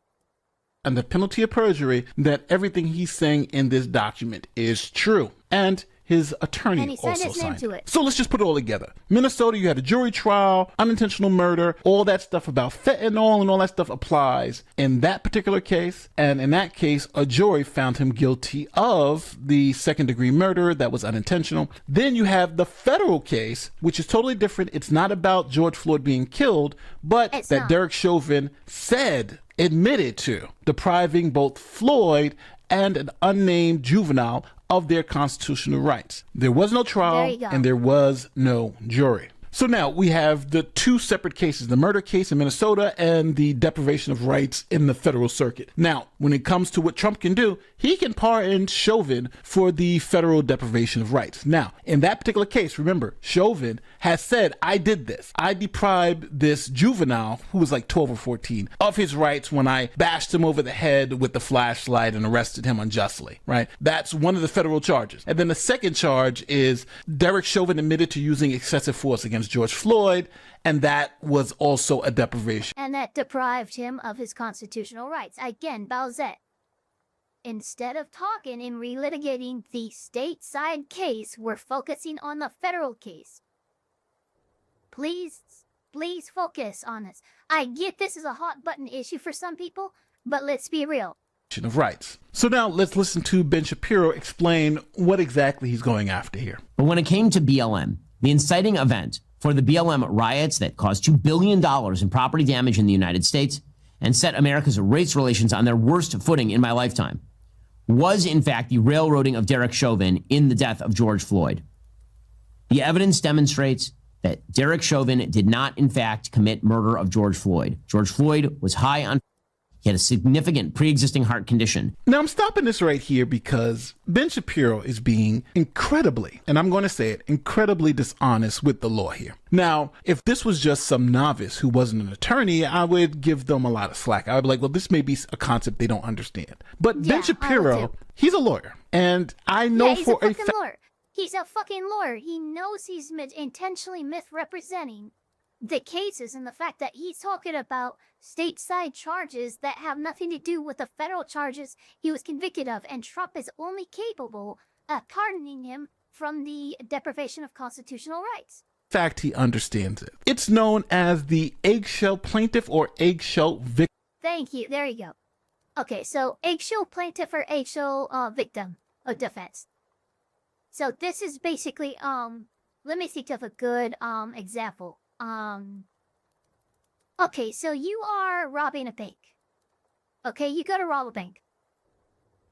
And the penalty of perjury that everything he's saying in this document is true. And his attorney also signed it. So let's just put it all together. Minnesota, you had a jury trial, unintentional murder, all that stuff about fentanyl and all that stuff applies in that particular case. And in that case, a jury found him guilty of the 2nd-degree murder that was unintentional. Then you have the federal case, which is totally different. It's not about George Floyd being killed, but that Derek Chauvin admitted to depriving both Floyd and an unnamed juvenile of their constitutional rights. There was no trial and there was no jury. So now we have the 2 separate cases, the murder case in Minnesota and the deprivation of rights in the federal circuit. Now, when it comes to what Trump can do, he can pardon Chauvin for the federal deprivation of rights. Now, in that particular case, remember, Chauvin has said, I did this. I deprived this juvenile, who was like 12 or 14, of his rights when I bashed him over the head with the flashlight and arrested him unjustly, right? That's one of the federal charges. And then the second charge is Derek Chauvin admitted to using excessive force against George Floyd, and that was also a deprivation. And that deprived him of his constitutional rights. Again, Bowsette, instead of talking and relitigating the stateside case, we're focusing on the federal case. Please focus on this. I get this is a hot button issue for some people, but let's be real. Of rights. So now let's listen to Ben Shapiro explain what exactly he's going after here. But when it came to BLM, the inciting event for the BLM riots that caused $2 billion in property damage in the United States and set America's race relations on their worst footing in my lifetime, was in fact the railroading of Derek Chauvin in the death of George Floyd. The evidence demonstrates that Derek Chauvin did not in fact commit murder of George Floyd. George Floyd was high on... He had a significant pre-existing heart condition. Now, I'm stopping this right here because Ben Shapiro is being incredibly, and I'm going to say it, incredibly dishonest with the law here. Now, if this was just some novice who wasn't an attorney, I would give them a lot of slack. I would be like, well, this may be a concept they don't understand. But Ben Shapiro, he's a lawyer. And I know for a fact... He's a fucking lawyer. He knows he's intentionally misrepresenting the cases and the fact that he's talking about stateside charges that have nothing to do with the federal charges he was convicted of, and Trump is only capable of pardoning him from the deprivation of constitutional rights. In fact, he understands it. It's known as the eggshell plaintiff or eggshell victim. Thank you. There you go. Okay, so eggshell plaintiff or eggshell victim of defense. So this is basically let me think of a good example. Okay, so you are robbing a bank. Okay, you go to rob a bank.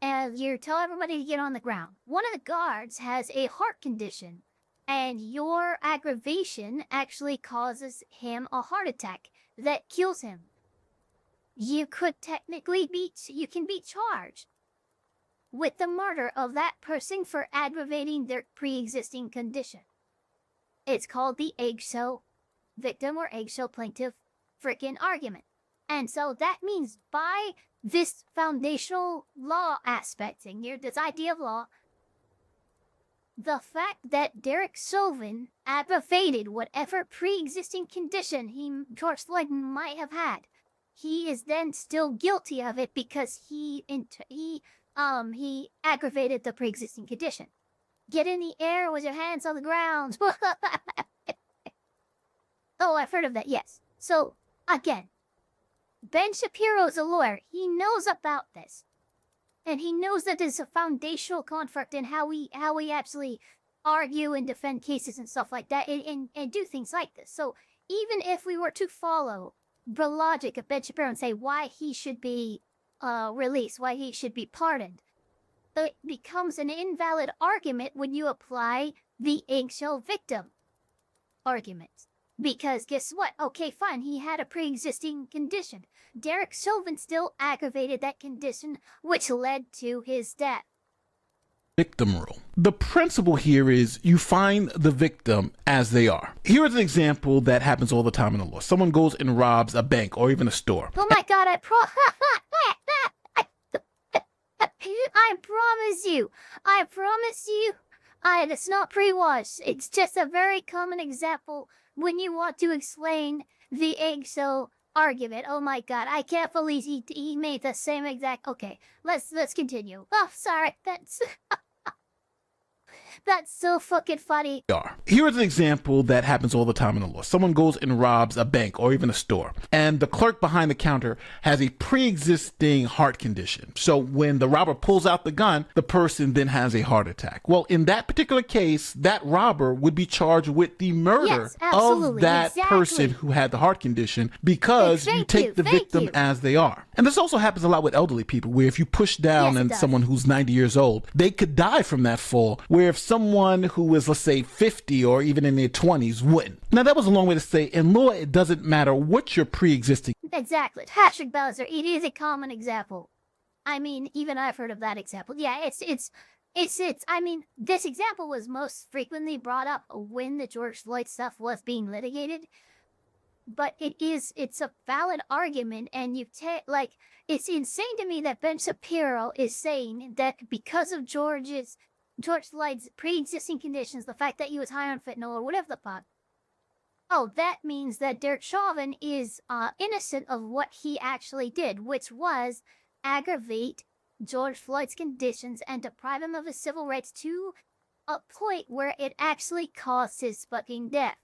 And you tell everybody to get on the ground. One of the guards has a heart condition, and your aggravation actually causes him a heart attack that kills him. You could technically you can be charged with the murder of that person for aggravating their pre-existing condition. It's called the eggshell victim or eggshell plaintiff freaking argument. And so that means by this foundational law aspect in here, this idea of law, the fact that Derek Chauvin aggravated whatever pre-existing condition George Floyd might have had, he is then still guilty of it because he aggravated the pre-existing condition. Get in the air with your hands on the ground. Oh, I've heard of that, yes. So, again, Ben Shapiro's a lawyer. He knows about this. And he knows that there's a foundational conflict in how we actually argue and defend cases and stuff like that and do things like this. So even if we were to follow the logic of Ben Shapiro and say why he should be released, why he should be pardoned, it becomes an invalid argument when you apply the eggshell victim argument. Because guess what? Okay, fine, he had a pre-existing condition. Derek Chauvin still aggravated that condition, which led to his death. Victim rule. The principle here is you find the victim as they are. Here is an example that happens all the time in the law. Someone goes and robs a bank or even a store. Oh my god, I promise you, it's not pre-washed. It's just a very common example when you want to explain the eggshell argument. Oh my god, I can't believe he made the same exact... Okay, let's continue. Oh, sorry, that's so fucking funny. Here is an example that happens all the time in the law. Someone goes and robs a bank or even a store, and the clerk behind the counter has a pre-existing heart condition. So when the robber pulls out the gun, the person then has a heart attack. Well, in that particular case, that robber would be charged with the murder of that person who had the heart condition because you take the victim as they are. And this also happens a lot with elderly people, where if you push down on someone who's 90 years old, they could die from that fall, where if someone who is, let's say, 50 or even in their 20s wouldn't. Now, that was a long way to say, in law, it doesn't matter what your pre-existing... Exactly. Patrick Bowser, it is a common example. I mean, even I've heard of that example. Yeah, I mean, this example was most frequently brought up when the George Floyd stuff was being litigated. But it's a valid argument, and it's insane to me that Ben Shapiro is saying that because of George Floyd's pre-existing conditions, the fact that he was high on fentanyl or whatever the fuck, oh, that means that Derek Chauvin is innocent of what he actually did, which was aggravate George Floyd's conditions and deprive him of his civil rights to a point where it actually caused his fucking death.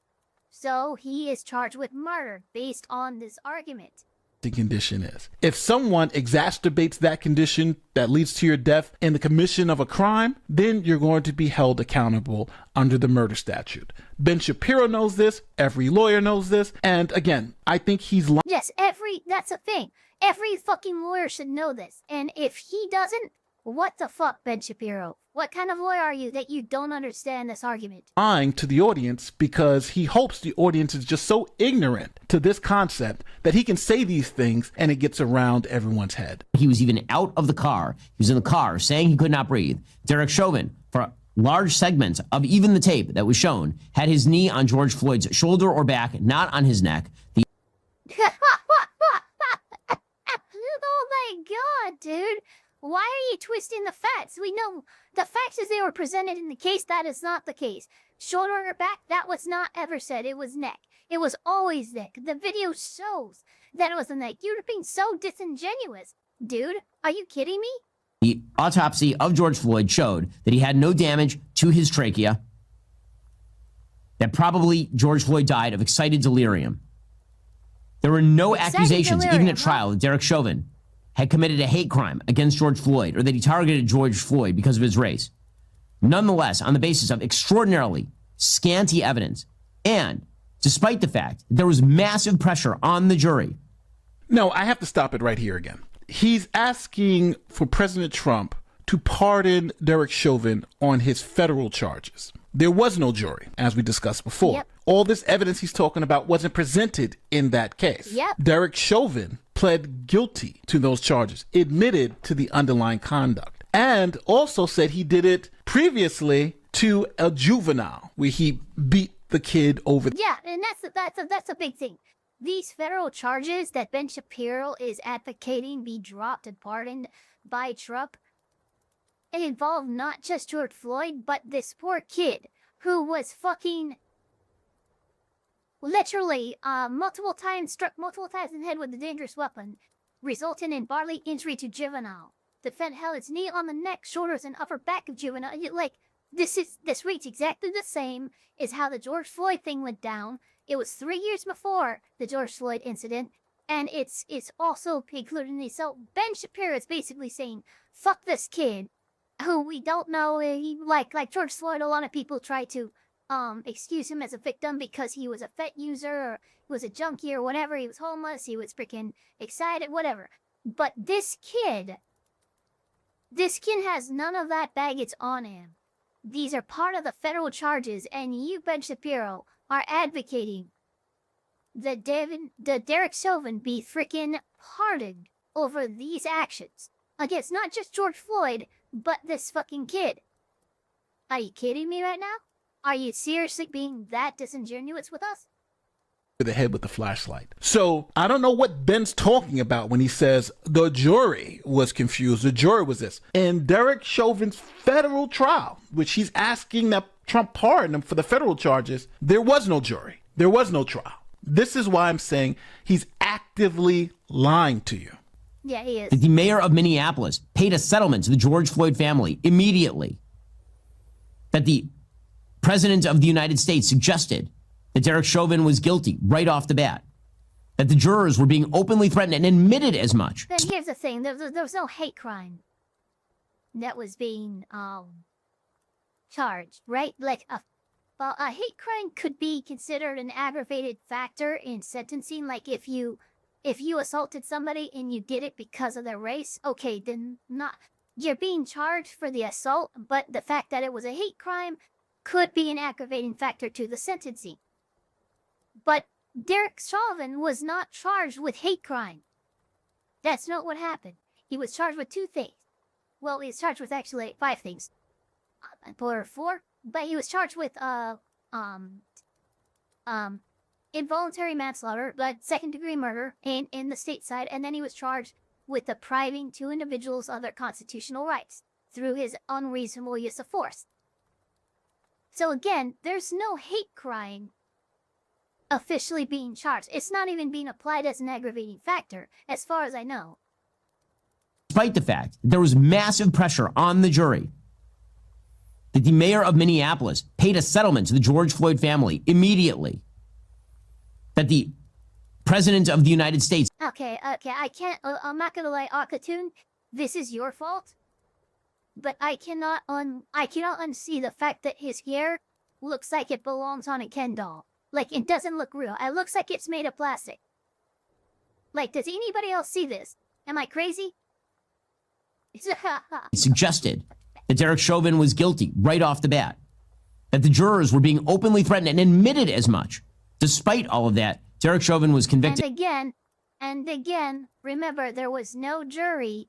So he is charged with murder based on this argument. The condition is. If someone exacerbates that condition that leads to your death in the commission of a crime, then you're going to be held accountable under the murder statute. Ben Shapiro knows this, every lawyer knows this, and again, I think he's lying. Yes, that's a thing. Every fucking lawyer should know this. And if he doesn't, what the fuck, Ben Shapiro? What kind of lawyer are you that you don't understand this argument? Lying to the audience because he hopes the audience is just so ignorant to this concept that he can say these things and it gets around everyone's head. He was even out of the car. He was in the car saying he could not breathe. Derek Chauvin, for large segments of even the tape that was shown, had his knee on George Floyd's shoulder or back, not on his neck. Oh my god, dude. Why are you twisting the facts? We know the facts as they were presented in the case, that is not the case. Shoulder or back, that was not ever said. It was neck. It was always neck. The video shows that it was the neck. You're being so disingenuous. Dude, are you kidding me? The autopsy of George Floyd showed that he had no damage to his trachea, that probably George Floyd died of excited delirium. There were no accusations, even at trial, of Derek Chauvin had committed a hate crime against George Floyd or that he targeted George Floyd because of his race. Nonetheless, on the basis of extraordinarily scanty evidence, and despite the fact that there was massive pressure on the jury. No, I have to stop it right here again. He's asking for President Trump to pardon Derek Chauvin on his federal charges. There was no jury, as we discussed before. Yep. All this evidence he's talking about wasn't presented in that case. Yep. Derek Chauvin pled guilty to those charges, admitted to the underlying conduct, and also said he did it previously to a juvenile, where he beat the kid over. Yeah, and that's a big thing. These federal charges that Ben Shapiro is advocating be dropped and pardoned by Trump, it involved not just George Floyd, but this poor kid who was fucking literally multiple times struck multiple times in the head with a dangerous weapon, resulting in bodily injury to juvenile. The defendant held its knee on the neck, shoulders, and upper back of juvenile. This reads exactly the same as how the George Floyd thing went down. It was 3 years before the George Floyd incident, and it's also included in these. So Ben Shapiro is basically saying, fuck this kid, who we don't know. He, like George Floyd, a lot of people try to excuse him as a victim because he was a fent user, or he was a junkie, or whatever. He was homeless, he was freaking excited, whatever. But this kid has none of that baggage on him. These are part of the federal charges, and you, Ben Shapiro, are advocating that Derek Chauvin be freaking pardoned over these actions against not just George Floyd, but this fucking kid. Are you kidding me right now? Are you seriously being that disingenuous with us? The head with the flashlight. So I don't know what Ben's talking about when he says the jury was confused. The jury was this. In Derek Chauvin's federal trial, which he's asking that Trump pardon him for the federal charges, there was no jury. There was no trial. This is why I'm saying he's actively lying to you. Yeah, he is. The mayor of Minneapolis paid a settlement to the George Floyd family immediately. That the president of the United States suggested that Derek Chauvin was guilty right off the bat. That the jurors were being openly threatened and admitted as much. Then here's the thing. There was no hate crime that was being charged, right? Like a hate crime could be considered an aggravated factor in sentencing. Like if you assaulted somebody and you did it because of their race, okay, then you're being charged for the assault, but the fact that it was a hate crime could be an aggravating factor to the sentencing. But Derek Chauvin was not charged with hate crime. That's not what happened. He was charged with 2 things. Well, he was charged with actually 5 things. Or 4, but he was charged with involuntary manslaughter, but second-degree murder in the state side, and then he was charged with depriving 2 individuals of their constitutional rights through his unreasonable use of force. So again, there's no hate crime officially being charged. It's not even being applied as an aggravating factor, as far as I know. Despite the fact that there was massive pressure on the jury, that the mayor of Minneapolis paid a settlement to the George Floyd family immediately. That the president of the United States... Okay, I'm not gonna lie, Akatoon, this is your fault. But I cannot unsee the fact that his hair looks like it belongs on a Ken doll. Like, it doesn't look real. It looks like it's made of plastic. Like, does anybody else see this? Am I crazy? suggested that Derek Chauvin was guilty right off the bat. That the jurors were being openly threatened and admitted as much. Despite all of that, Derek Chauvin was convicted. And again, remember, there was no jury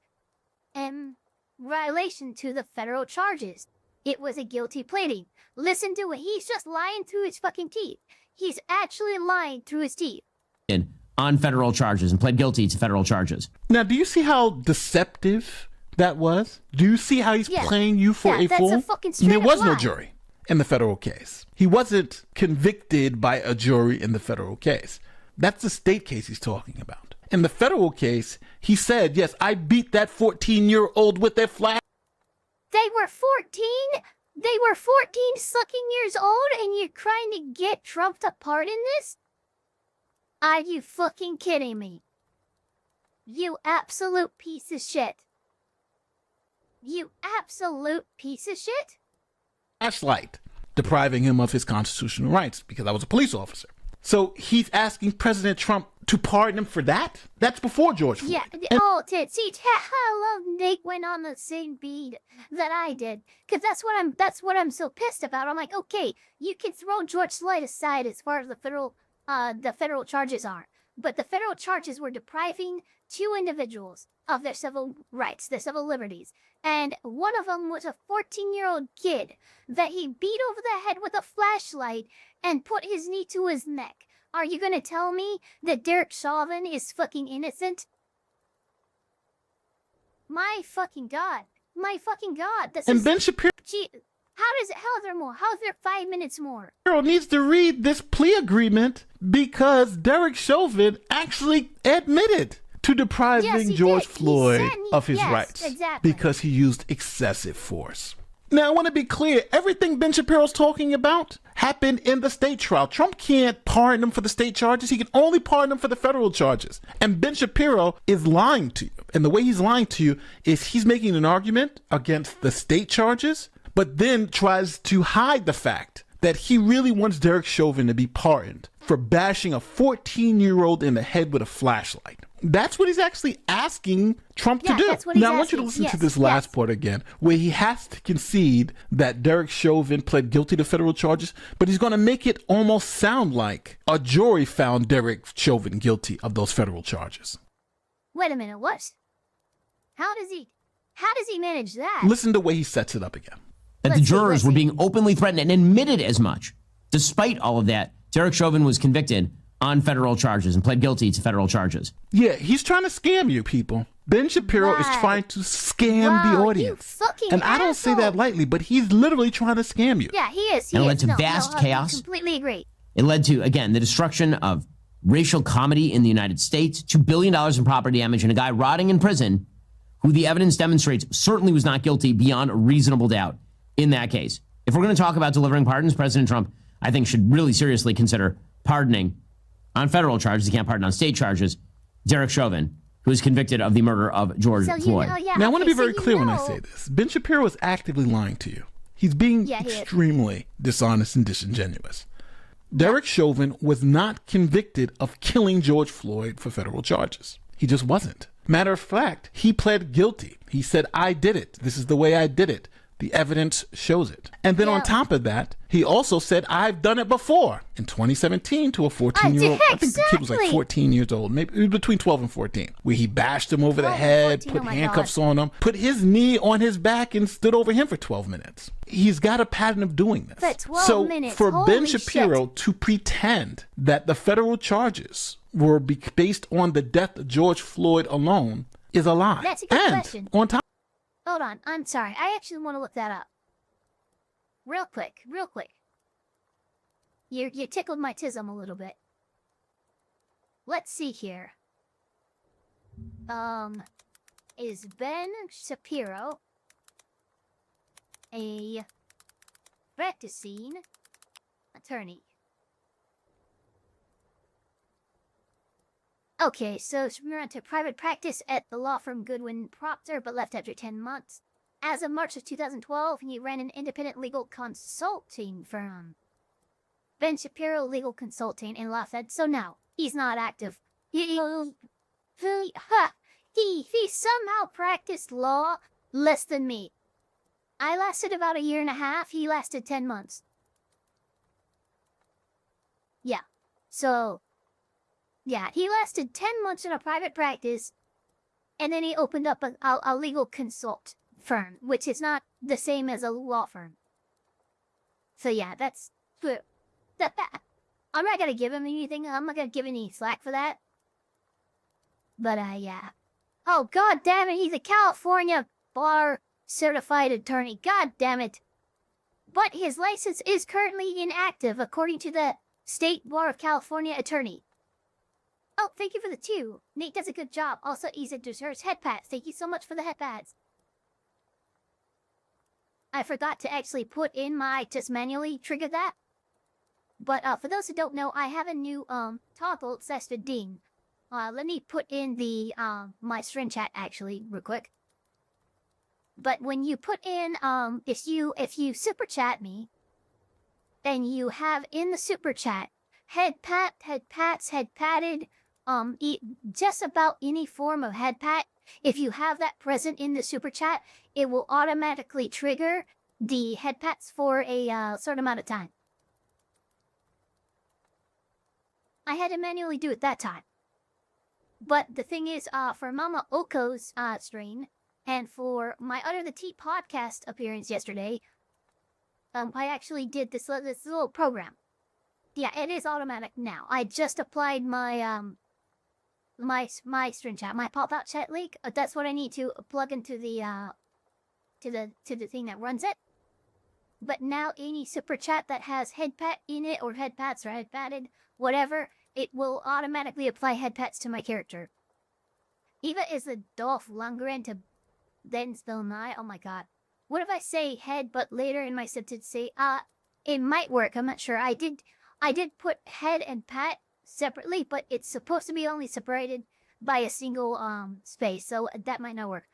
in relation to the federal charges. It was a guilty pleading. Listen to it. He's just lying through his fucking teeth. He's actually lying through his teeth. On federal charges and pled guilty to federal charges. Now, do you see how deceptive that was? Do you see how he's playing you for a fool? There was no jury in the federal case. He wasn't convicted by a jury in the federal case. That's the state case he's talking about. In the federal case, he said, yes, I beat that 14-year-old with a flag. They were 14? They were 14 sucking years old and you're trying to get Trump to pardon this? Are you fucking kidding me? You absolute piece of shit. You absolute piece of shit. Flashlight, depriving him of his constitutional rights because I was a police officer. So he's asking President Trump to pardon him for that? That's before George Floyd. Yeah. Oh, see, I love Nate went on the same beat that I did, because that's what I'm so pissed about. I'm like, okay, you can throw George Floyd aside as far as the federal charges are, but the federal charges were depriving two individuals of their civil rights, their civil liberties, and one of them was a 14-year-old kid that he beat over the head with a flashlight and put his knee to his neck. Are you gonna tell me that Derek Chauvin is fucking innocent? My fucking god. My fucking god. And Ben Shapiro... Gee, how is there more? How is there 5 minutes more? Shapiro needs to read this plea agreement because Derek Chauvin actually admitted to depriving George Floyd of his rights because he used excessive force. Now, I want to be clear. Everything Ben Shapiro's talking about happened in the state trial. Trump can't pardon him for the state charges. He can only pardon him for the federal charges. And Ben Shapiro is lying to you. And the way he's lying to you is he's making an argument against the state charges, but then tries to hide the fact that he really wants Derek Chauvin to be pardoned for bashing a 14-year-old in the head with a flashlight. That's what he's actually asking Trump to do. Now, I want you to listen to this last part again, where he has to concede that Derek Chauvin pled guilty to federal charges, but he's going to make it almost sound like a jury found Derek Chauvin guilty of those federal charges. Wait a minute, what? How does he manage that? Listen to the way he sets it up again. That the jurors were being openly threatened and admitted as much. Despite all of that, Derek Chauvin was convicted on federal charges and pled guilty to federal charges. Yeah, he's trying to scam you, people. Ben Shapiro is trying to scam the audience. And I don't say that lightly, but he's literally trying to scam you. Yeah, he is. And it led to vast chaos. I completely agree. It led to, again, the destruction of racial comedy in the United States, $2 billion in property damage, and a guy rotting in prison who the evidence demonstrates certainly was not guilty beyond a reasonable doubt in that case. If we're going to talk about delivering pardons, President Trump, I think, should really seriously consider pardoning on federal charges. He can't pardon on state charges Derek Chauvin, who is convicted of the murder of George Floyd. Now, I want to be very clear when I say this. Ben Shapiro is actively lying to you. He's being extremely dishonest and disingenuous. Derek Chauvin was not convicted of killing George Floyd for federal charges. He just wasn't. Matter of fact, he pled guilty. He said, I did it. This is the way I did it. The evidence shows it. And then on top of that, he also said, I've done it before in 2017 to a 14-year-old. I think the kid was like 14 years old, maybe between 12 and 14, where he bashed him over the head, put handcuffs on him, put his knee on his back and stood over him for 12 minutes. He's got a pattern of doing this. So for Ben Shapiro to pretend that the federal charges were based on the death of George Floyd alone is a lie. That's a good question. On top. Hold on, I'm sorry. I actually want to look that up. Real quick. You tickled my tism a little bit. Let's see here. Is Ben Shapiro a practicing attorney? Okay, so Shapiro entered private practice at the law firm Goodwin Procter, but left after 10 months. As of March of 2012, he ran an independent legal consulting firm, Ben Shapiro Legal Consulting in Lafayette. So now he's not active. He somehow practiced law less than me. I lasted about 1.5 years. He lasted 10 months. Yeah. So. Yeah, he lasted 10 months in a private practice, and then he opened up a legal consult firm, which is not the same as a law firm. So yeah, that's good. I'm not gonna give him anything. I'm not gonna give any slack for that. But yeah. Oh, god damn it, he's a California bar certified attorney. God damn it. But his license is currently inactive, according to the State Bar of California attorney. Oh, thank you for the 2. Nate does a good job. Also, Isa deserves head pads. Thank you so much for the head pads. I forgot to actually put in just manually trigger that. But for those who don't know, I have a new toggle /ding let me put in the my stream chat actually real quick. But when you put in if you super chat me, then you have in the super chat head pat, head pats, head patted, just about any form of head pat. If you have that present in the super chat, it will automatically trigger the head pats for a certain amount of time. I had to manually do it that time. But the thing is, for MommaOcco's stream, and for my Under the Tea podcast appearance yesterday, I actually did this little program. Yeah, it is automatic now. I just applied my my stream chat, my pop-out chat link. That's what I need to plug into the to the thing that runs it. But now any super chat that has head pat in it, or head pats or head patted, whatever, it will automatically apply head pats to my character. Eva is the Dolph Lundgren to then FELONY. Oh my god. What if I say head, but later in my sentence say, it might work. I'm not sure. I did put head and pat separately, but it's supposed to be only separated by a single space, so that might not work.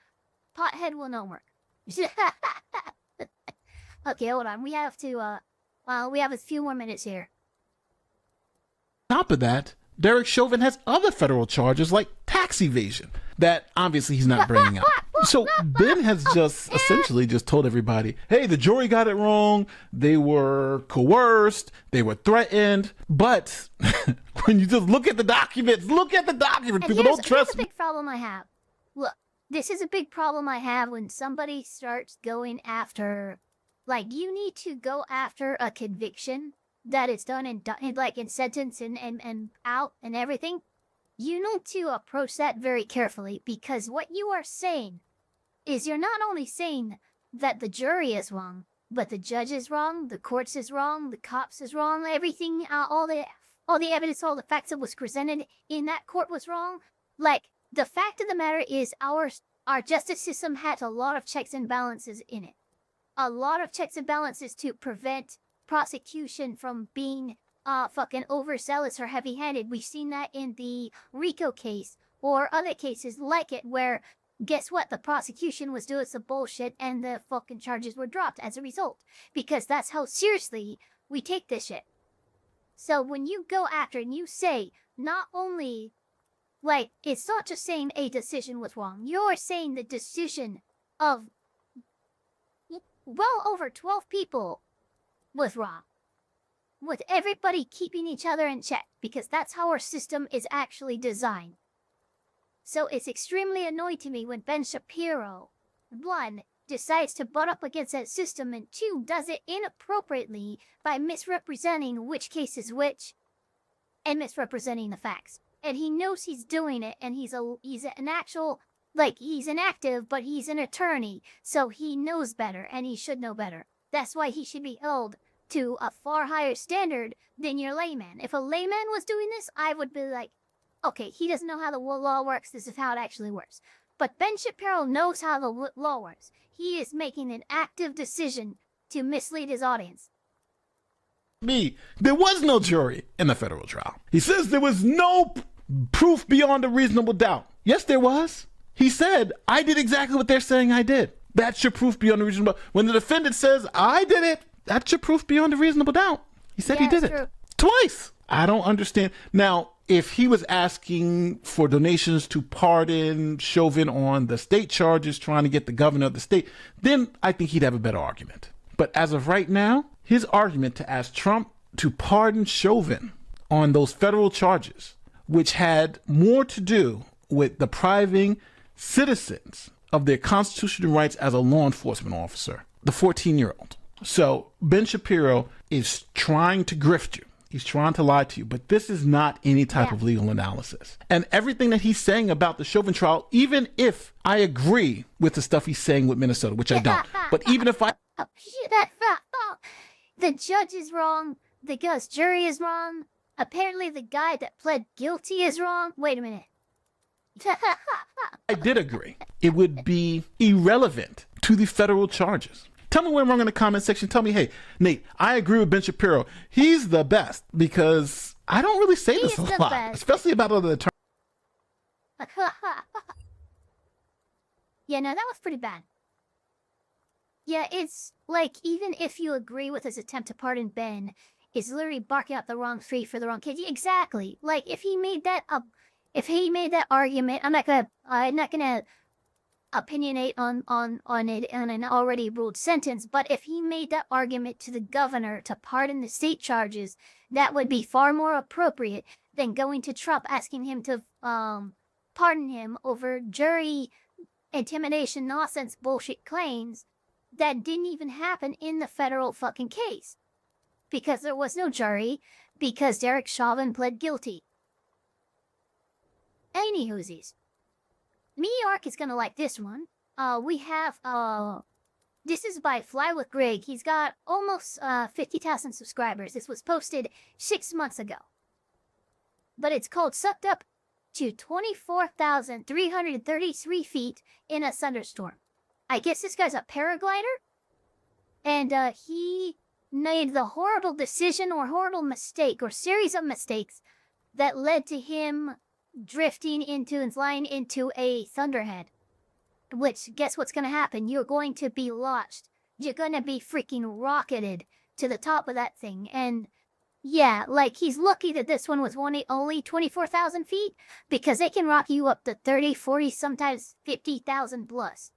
Pothead will not work. Okay, hold on. We have to we have a few more minutes here. On top of that, Derek Chauvin has other federal charges like tax evasion that obviously he's not bringing up. So Ben has just essentially just told everybody, hey, the jury got it wrong. They were coerced. They were threatened. But when you just look at the documents, people don't trust me. Here's a big problem I have. Look, this is a big problem I have when somebody starts going after, like, you need to go after a conviction that is done and like in sentence and out and everything. You need to approach that very carefully, because what you are saying is you're not only saying that the jury is wrong, but the judge is wrong, the courts is wrong, the cops is wrong, everything, all the evidence, all the facts that was presented in that court was wrong. Like, the fact of the matter is our justice system has a lot of checks and balances in it. A lot of checks and balances to prevent prosecution from being fucking overzealous or heavy-handed. We've seen that in the RICO case or other cases like it, where guess what? The prosecution was doing some bullshit and the fucking charges were dropped as a result, because that's how seriously we take this shit. So when you go after and you say, not only, like, it's not just saying a decision was wrong, you're saying the decision of well over 12 people was wrong, with everybody keeping each other in check, because that's how our system is actually designed. So it's extremely annoying to me when Ben Shapiro, one, decides to butt up against that system, and two, does it inappropriately by misrepresenting which case is which and misrepresenting the facts. And he knows he's doing it, and he's an actual, like, he's an active, but he's an attorney, so he knows better, and he should know better. That's why he should be held to a far higher standard than your layman. If a layman was doing this, I would be like, okay, he doesn't know how the law works, this is how it actually works. But Ben Shapiro knows how the law works. He is making an active decision to mislead his audience. There was no jury in the federal trial. He says there was no proof beyond a reasonable doubt. Yes, there was. He said, I did exactly what they're saying I did. That's your proof beyond a reasonable doubt. When the defendant says, I did it, that's your proof beyond a reasonable doubt. He said he did it. Twice. I don't understand. Now, if he was asking for donations to pardon Chauvin on the state charges, trying to get the governor of the state, then I think he'd have a better argument. But as of right now, his argument to ask Trump to pardon Chauvin on those federal charges, which had more to do with depriving citizens of their constitutional rights as a law enforcement officer, the 14-year-old. So Ben Shapiro is trying to grift you. He's trying to lie to you, but this is not any type of legal analysis. And everything that he's saying about the Chauvin trial, even if I agree with the stuff he's saying with Minnesota, which I don't, but even if I... The judge is wrong, the jury is wrong, apparently the guy that pled guilty is wrong. Wait a minute. I did agree. It would be irrelevant to the federal charges. Tell me where I'm wrong in the comment section. Tell me, hey, Nate, I agree with Ben Shapiro. He's the best, because I don't really say this a lot, especially about other attorneys. Yeah, no, that was pretty bad. Yeah, it's like, even if you agree with his attempt to pardon Ben, it's literally barking up the wrong tree for the wrong kid. Exactly. Like, if he made that up, if he made that argument, I'm not gonna opinionate on it in an already ruled sentence, but if he made that argument to the governor to pardon the state charges, that would be far more appropriate than going to Trump asking him to pardon him over jury intimidation nonsense bullshit claims that didn't even happen in the federal fucking case. Because there was no jury, because Derek Chauvin pled guilty. Anywhoosies. New York is gonna like this one. We have, this is by Fly with Greg. He's got almost 50,000 subscribers. This was posted 6 months ago. But it's called Sucked Up to 24,333 feet in a thunderstorm. I guess this guy's a paraglider? And he made the horrible decision or horrible mistake or series of mistakes that led to him drifting into and flying into a thunderhead. Which, guess what's gonna happen? You're going to be launched. You're gonna be freaking rocketed to the top of that thing. And yeah, like, he's lucky that this one was only 24,000 feet, because they can rock you up to 30, 40, sometimes 50,000 plus.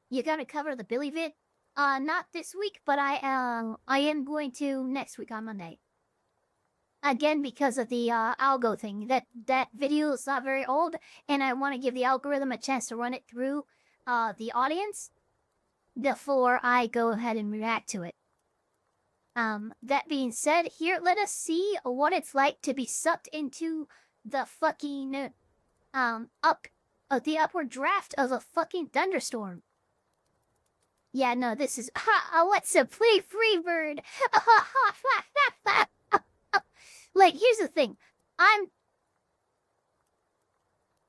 You gotta cover the Billy vid? Not this week, but I am going to next week on Monday. Again, because of the algo thing. That video is not very old, and I want to give the algorithm a chance to run it through the audience before I go ahead and react to it. That being said, here, let us see what it's like to be sucked into the fucking the upward draft of a fucking thunderstorm. Yeah, no, this is what's a play free bird? Like, here's the thing.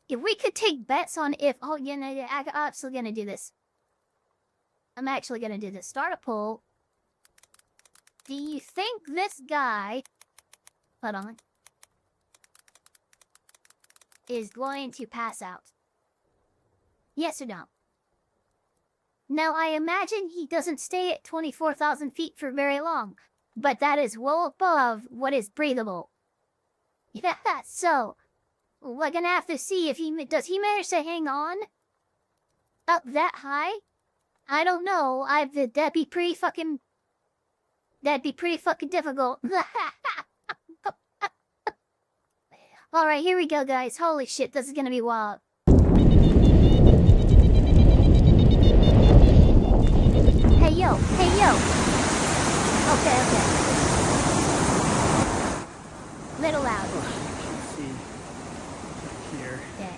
If we could take bets on if, I'm actually gonna do this. I'm actually gonna do this. Start a poll. Do you think this guy, hold on, is going to pass out? Yes or no? Now, I imagine he doesn't stay at 24,000 feet for very long, but that is well above what is breathable. Yeah, so we're gonna have to see if does he manage to hang on up that high? I don't know. That'd be pretty fucking difficult. All right, here we go, guys. Holy shit, this is gonna be wild. Hey yo, hey yo. Okay. Little loud. Let's see here. Okay.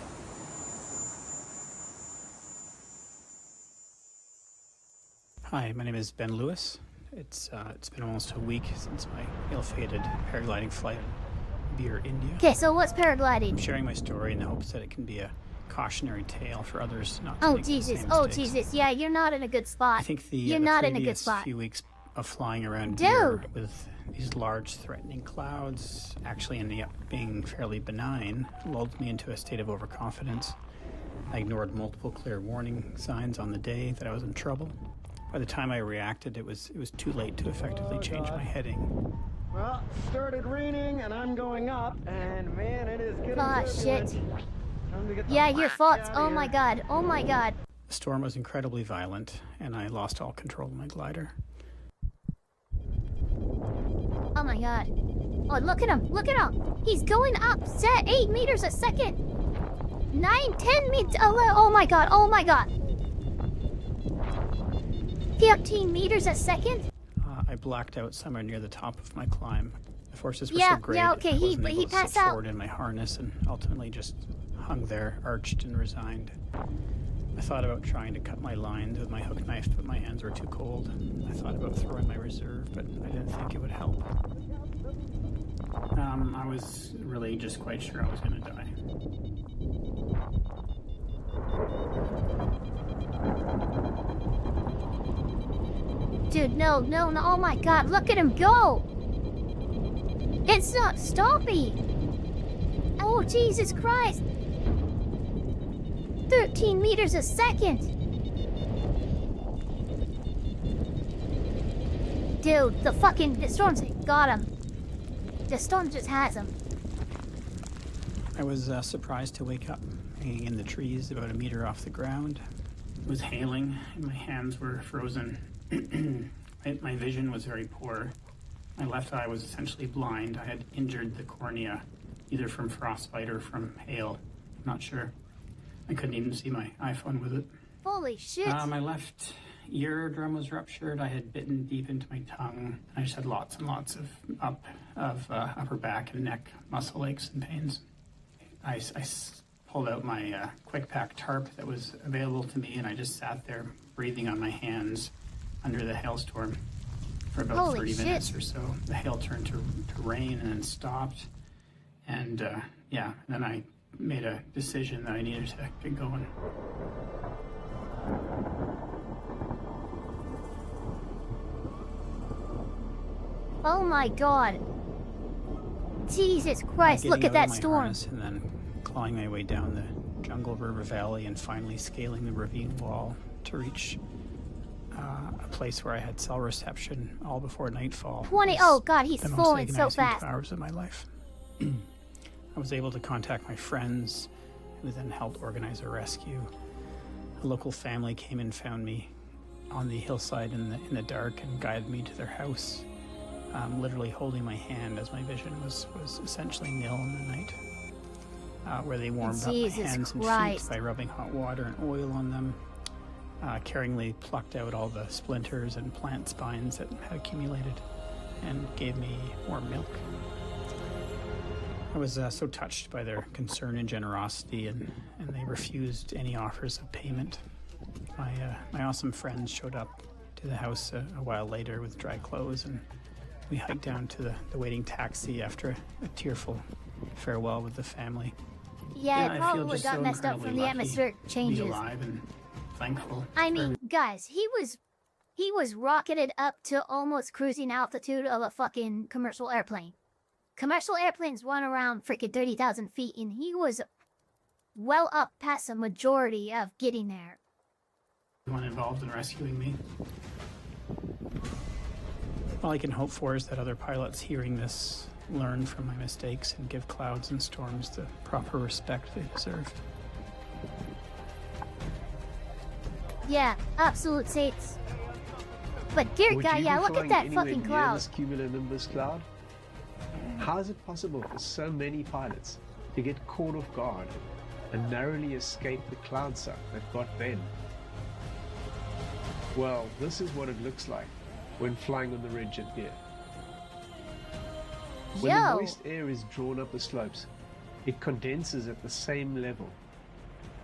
Hi, my name is Ben Lewis. It's been almost a week since my ill-fated paragliding flight in Beer, India. Okay, so what's paragliding? I'm sharing my story in the hopes that it can be a cautionary tale for others not to Oh make the Jesus! same Oh mistakes. Jesus! Yeah, you're not in a good spot. I think you're not in a good spot. few weeks of flying around Dude. here with these large threatening clouds actually ending up being fairly benign lulled me into a state of overconfidence. I ignored multiple clear warning signs on the day that I was in trouble. By the time I reacted, it was too late to effectively change my heading. Well, it started raining and I'm going up, and man, it is getting Ah, so shit. good. Time to get the Yeah, your fuck fault. outta Oh here. my god. Oh my god. The storm was incredibly violent, and I lost all control of my glider. Oh my god. Oh, look at him. Look at him. He's going up. 8 meters a second. 9, 10 meters. Oh my god. Oh my god. 15 meters a second? I blacked out somewhere near the top of my climb. The forces were Yeah, so great, yeah, okay, I wasn't he able to passed sit out. forward in my harness and ultimately just hung there, arched and resigned. I thought about trying to cut my lines with my hook knife, but my hands were too cold. I thought about throwing my reserve, but I didn't think it would help. I was really just quite sure I was going to die. Dude, no. Oh my god. Look at him go. It's not stopping. Oh Oh, Jesus Christ! 13 meters a second! Dude, the storm's got him. The storm just has him. I was surprised to wake up hanging in the trees about a meter off the ground. It was hailing and my hands were frozen. My vision was very poor. My left eye was essentially blind. I had injured the cornea, either from frostbite or from hail. I'm not sure. I couldn't even see my iPhone with it. Holy shit! My left eardrum was ruptured. I had bitten deep into my tongue. I just had lots and lots of upper back and neck muscle aches and pains. I pulled out my quick pack tarp that was available to me, and I just sat there breathing on my hands under the hailstorm for about 30 minutes or so. The hail turned to rain and then stopped. And yeah, then I made a decision that I needed to get going. Oh my god. Jesus Christ, look at that storm. And then clawing my way down the jungle river valley and finally scaling the ravine wall to reach a place where I had cell reception all before nightfall. Oh god, he's falling so fast. 2 hours of my life. I was able to contact my friends, who then helped organize a rescue. A local family came and found me on the hillside in the dark and guided me to their house, literally holding my hand as my vision was essentially nil in the night, where they warmed up my hands and feet by rubbing hot water and oil on them, caringly plucked out all the splinters and plant spines that had accumulated, and gave me warm milk. I was so touched by their concern and generosity, and they refused any offers of payment. My awesome friends showed up to the house a while later with dry clothes, and we hiked down to the waiting taxi after a tearful farewell with the family. Yeah, it probably got messed up from the atmospheric changes. To be alive and thankful. I mean, guys, he was rocketed up to almost cruising altitude of a fucking commercial airplane. Commercial airplanes run around freaking 30,000 feet, and he was well up past the majority of getting there. One involved in rescuing me. All I can hope for is that other pilots hearing this learn from my mistakes and give clouds and storms the proper respect they deserve. Yeah, absolute saints. But dear God, yeah, look at that fucking cloud. Cumulonimbus cloud? How is it possible for so many pilots to get caught off guard and narrowly escape the cloud suck that got them? Well, this is what it looks like when flying on the ridge at here. When the moist air is drawn up the slopes, it condenses at the same level.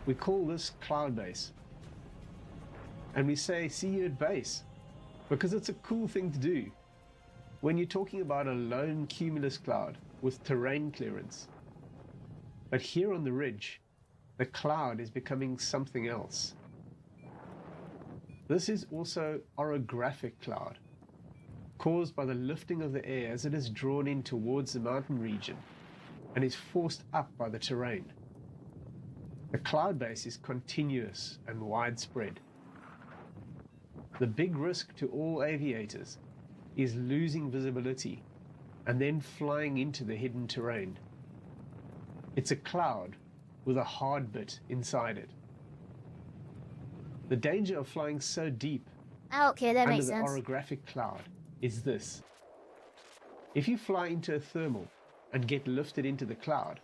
We call this cloud base. And we say, see you at base, because it's a cool thing to do when you're talking about a lone cumulus cloud with terrain clearance. But here on the ridge, the cloud is becoming something else. This is also orographic cloud, caused by the lifting of the air as it is drawn in towards the mountain region and is forced up by the terrain. The cloud base is continuous and widespread. The big risk to all aviators is losing visibility and then flying into the hidden terrain. It's a cloud with a hard bit inside it. The danger of flying so deep okay, that under makes the sense. orographic cloud is this. If you fly into a thermal and get lifted into the cloud,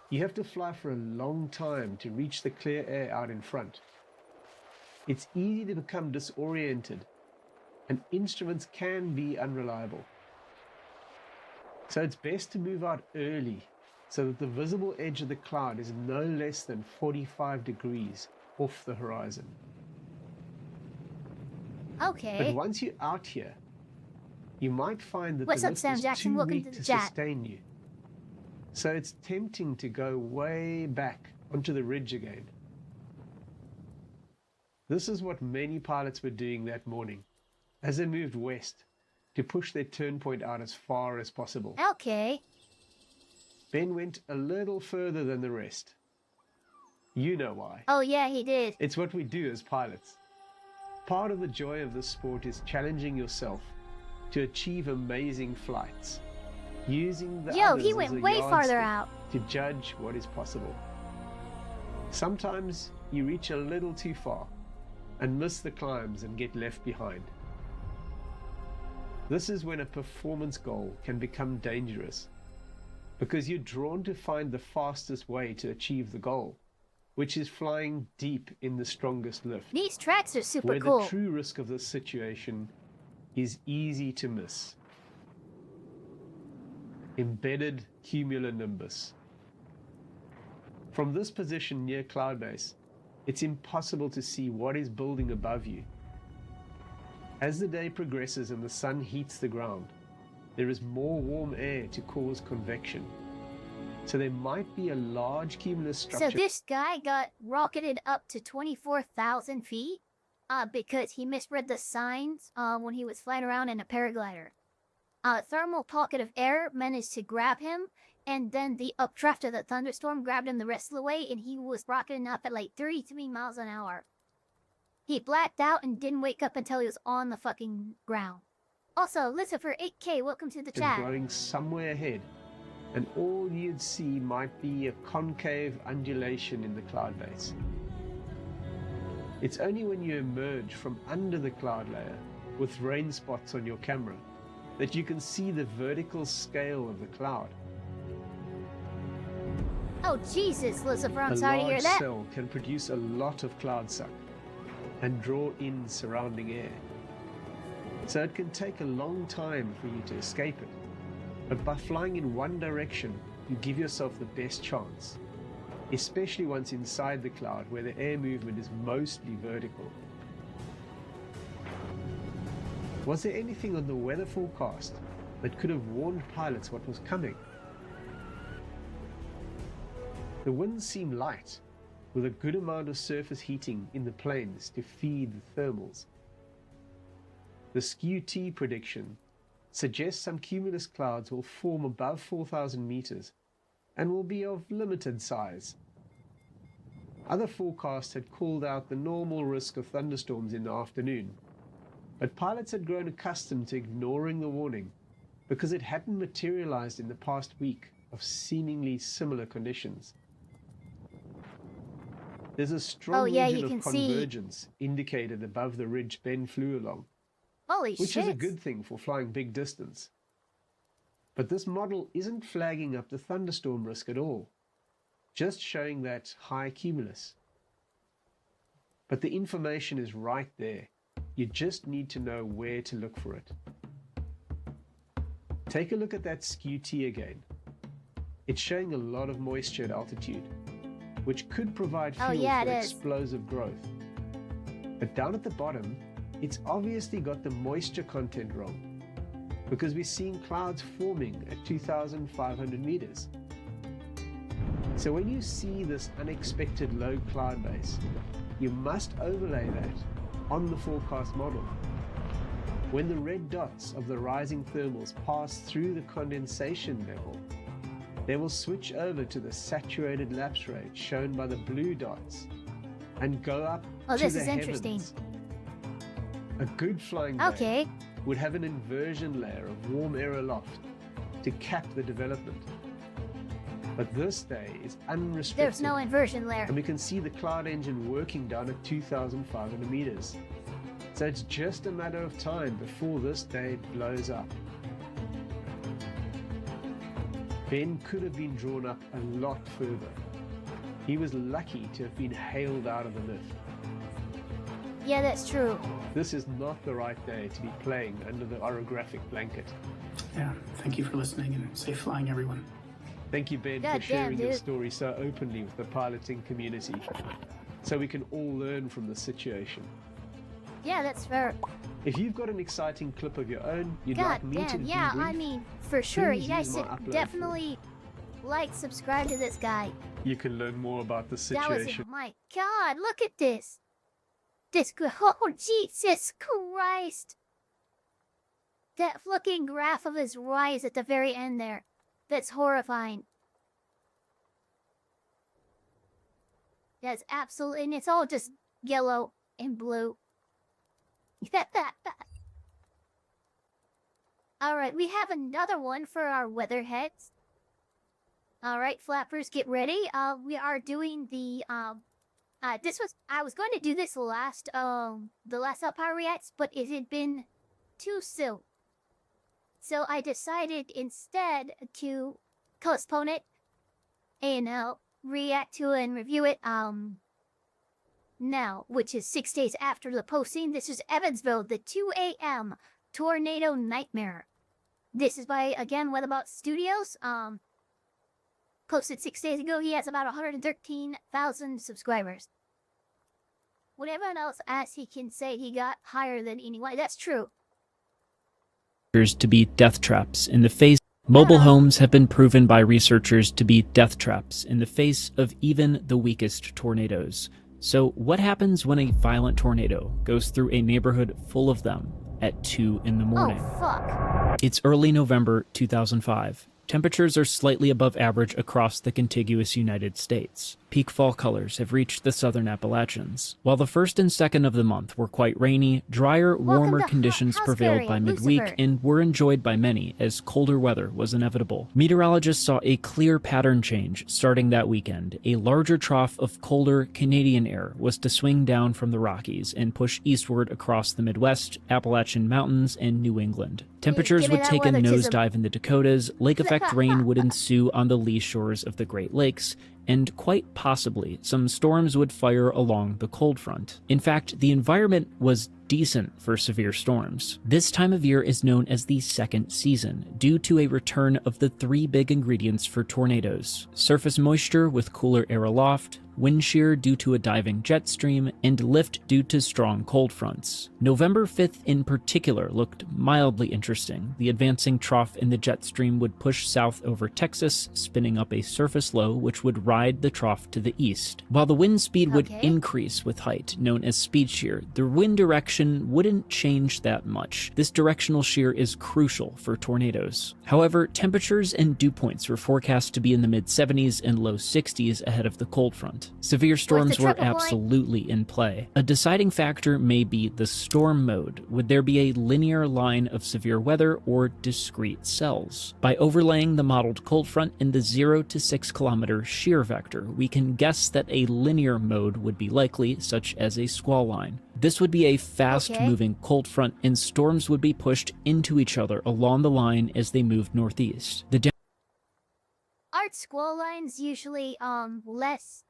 you have to fly for a long time to reach the clear air out in front. It's easy to become disoriented, and instruments can be unreliable. So it's best to move out early so that the visible edge of the cloud is no less than 45 degrees off the horizon. Okay. But once you're out here, you might find that What's the up, lift Sam is Jackson? too Welcome weak to the to chat. sustain you. So it's tempting to go way back onto the ridge again. This is what many pilots were doing that morning as they moved west to push their turn point out as far as possible. Okay. Ben went a little further than the rest. You know why. Oh yeah, he did. It's what we do as pilots. Part of the joy of this sport is challenging yourself to achieve amazing flights, using the Yo, others he as went a way farther yardstick out. to judge what is possible. Sometimes you reach a little too far and miss the climbs and get left behind. This is when a performance goal can become dangerous, because you're drawn to find the fastest way to achieve the goal, which is flying deep in the strongest lift. These tracks are super where cool. the true risk of this situation is easy to miss. Embedded cumulonimbus. From this position near cloud base, it's impossible to see what is building above you. As the day progresses and the sun heats the ground, there is more warm air to cause convection. So there might be a large cumulus structure. So this guy got rocketed up to 24,000 feet because he misread the signs when he was flying around in a paraglider. A thermal pocket of air managed to grab him, and then the updraft of the thunderstorm grabbed him the rest of the way, and he was rocketing up at like 33 miles an hour. He blacked out and didn't wake up until he was on the fucking ground. Also, Lucifer 8K, welcome to the chat. Glowing somewhere ahead, and all you'd see might be a concave undulation in the cloud base. It's only when you emerge from under the cloud layer with rain spots on your camera that you can see the vertical scale of the cloud. Oh Jesus, Lucifer, I'm sorry to hear that. A large cell can produce a lot of cloud suck and draw in surrounding air. So it can take a long time for you to escape it. But by flying in one direction, you give yourself the best chance, especially once inside the cloud where the air movement is mostly vertical. Was there anything on the weather forecast that could have warned pilots what was coming? The winds seem light, with a good amount of surface heating in the plains to feed the thermals. The skew-T prediction suggests some cumulus clouds will form above 4,000 meters and will be of limited size. Other forecasts had called out the normal risk of thunderstorms in the afternoon, but pilots had grown accustomed to ignoring the warning because it hadn't materialized in the past week of seemingly similar conditions. There's a strong region of convergence indicated above the ridge Ben flew along, which is a good thing for flying big distance. But this model isn't flagging up the thunderstorm risk at all, just showing that high cumulus. But the information is right there. You just need to know where to look for it. Take a look at that skew-T again. It's showing a lot of moisture at altitude, which could provide fuel for explosive growth. But down at the bottom, it's obviously got the moisture content wrong, because we're seeing clouds forming at 2,500 meters. So when you see this unexpected low cloud base, you must overlay that on the forecast model. When the red dots of the rising thermals pass through the condensation level, they will switch over to the saturated lapse rate shown by the blue dots and go up to the heavens. A good flying day would have an inversion layer of warm air aloft to cap the development. But this day is unrestricted. There's no inversion layer. And we can see the cloud engine working down at 2,500 meters. So it's just a matter of time before this day blows up. Ben could have been drawn up a lot further. He was lucky to have been hailed out of the lift. Yeah, that's true. This is not the right day to be playing under the orographic blanket. Yeah, thank you for listening and safe flying, everyone. Thank you, Ben, for sharing your story so openly with the piloting community, so we can all learn from the situation. Yeah, that's fair. If you've got an exciting clip of your own you'd like me to yeah, debrief, I mean, for sure, please you guys use my should upload definitely like, subscribe to this guy. you can learn more about the That was, situation. my God, look at this. Oh, Jesus Christ. That fucking graph of his rise at the very end there. That's horrifying. That's absolutely, and it's all just yellow and blue. All right, we have another one for our weatherheads. All right, flappers, get ready. We are doing the I was going to do this the last Elfpire reacts, but it had been too soon. So I decided instead to postpone it and react to and review it now, which is 6 days after the posting. This is Evansville, the 2 a.m. tornado nightmare. This is by, again, Weatherbot Studios. Posted 6 days ago. He has about 113,000 subscribers. When everyone else asks, he can say he got higher than anyone. That's true. To be death traps in the face. Mobile homes have been proven by researchers to be death traps in the face of even the weakest tornadoes. So what happens when a violent tornado goes through a neighborhood full of them at 2 in the morning? Oh, fuck. It's early November 2005. Temperatures are slightly above average across the contiguous United States. Peak fall colors have reached the southern Appalachians. While the 1st and 2nd of the month were quite rainy, drier, warmer conditions prevailed by midweek and were enjoyed by many as colder weather was inevitable. Meteorologists saw a clear pattern change starting that weekend. A larger trough of colder Canadian air was to swing down from the Rockies and push eastward across the Midwest, Appalachian Mountains, and New England. Temperatures would take a nosedive in the Dakotas, lake-effect rain would ensue on the lee shores of the Great Lakes, and quite possibly some storms would fire along the cold front. In fact, the environment was decent for severe storms. This time of year is known as the second season, due to a return of the 3 big ingredients for tornadoes: surface moisture with cooler air aloft, wind shear due to a diving jet stream, and lift due to strong cold fronts. November 5th in particular looked mildly interesting. The advancing trough in the jet stream would push south over Texas, spinning up a surface low which would ride the trough to the east. While the wind speed would increase with height, known as speed shear, the wind direction wouldn't change that much. This directional shear is crucial for tornadoes. However, temperatures and dew points were forecast to be in the mid-70s and low 60s ahead of the cold front. Severe storms were absolutely in play. A deciding factor may be the storm mode. Would there be a linear line of severe weather or discrete cells? By overlaying the modeled cold front in the 0 to 6 kilometer shear vector, we can guess that a linear mode would be likely, such as a squall line. This would be a fast-moving cold front, and storms would be pushed into each other along the line as they moved northeast. Aren't squall lines usually less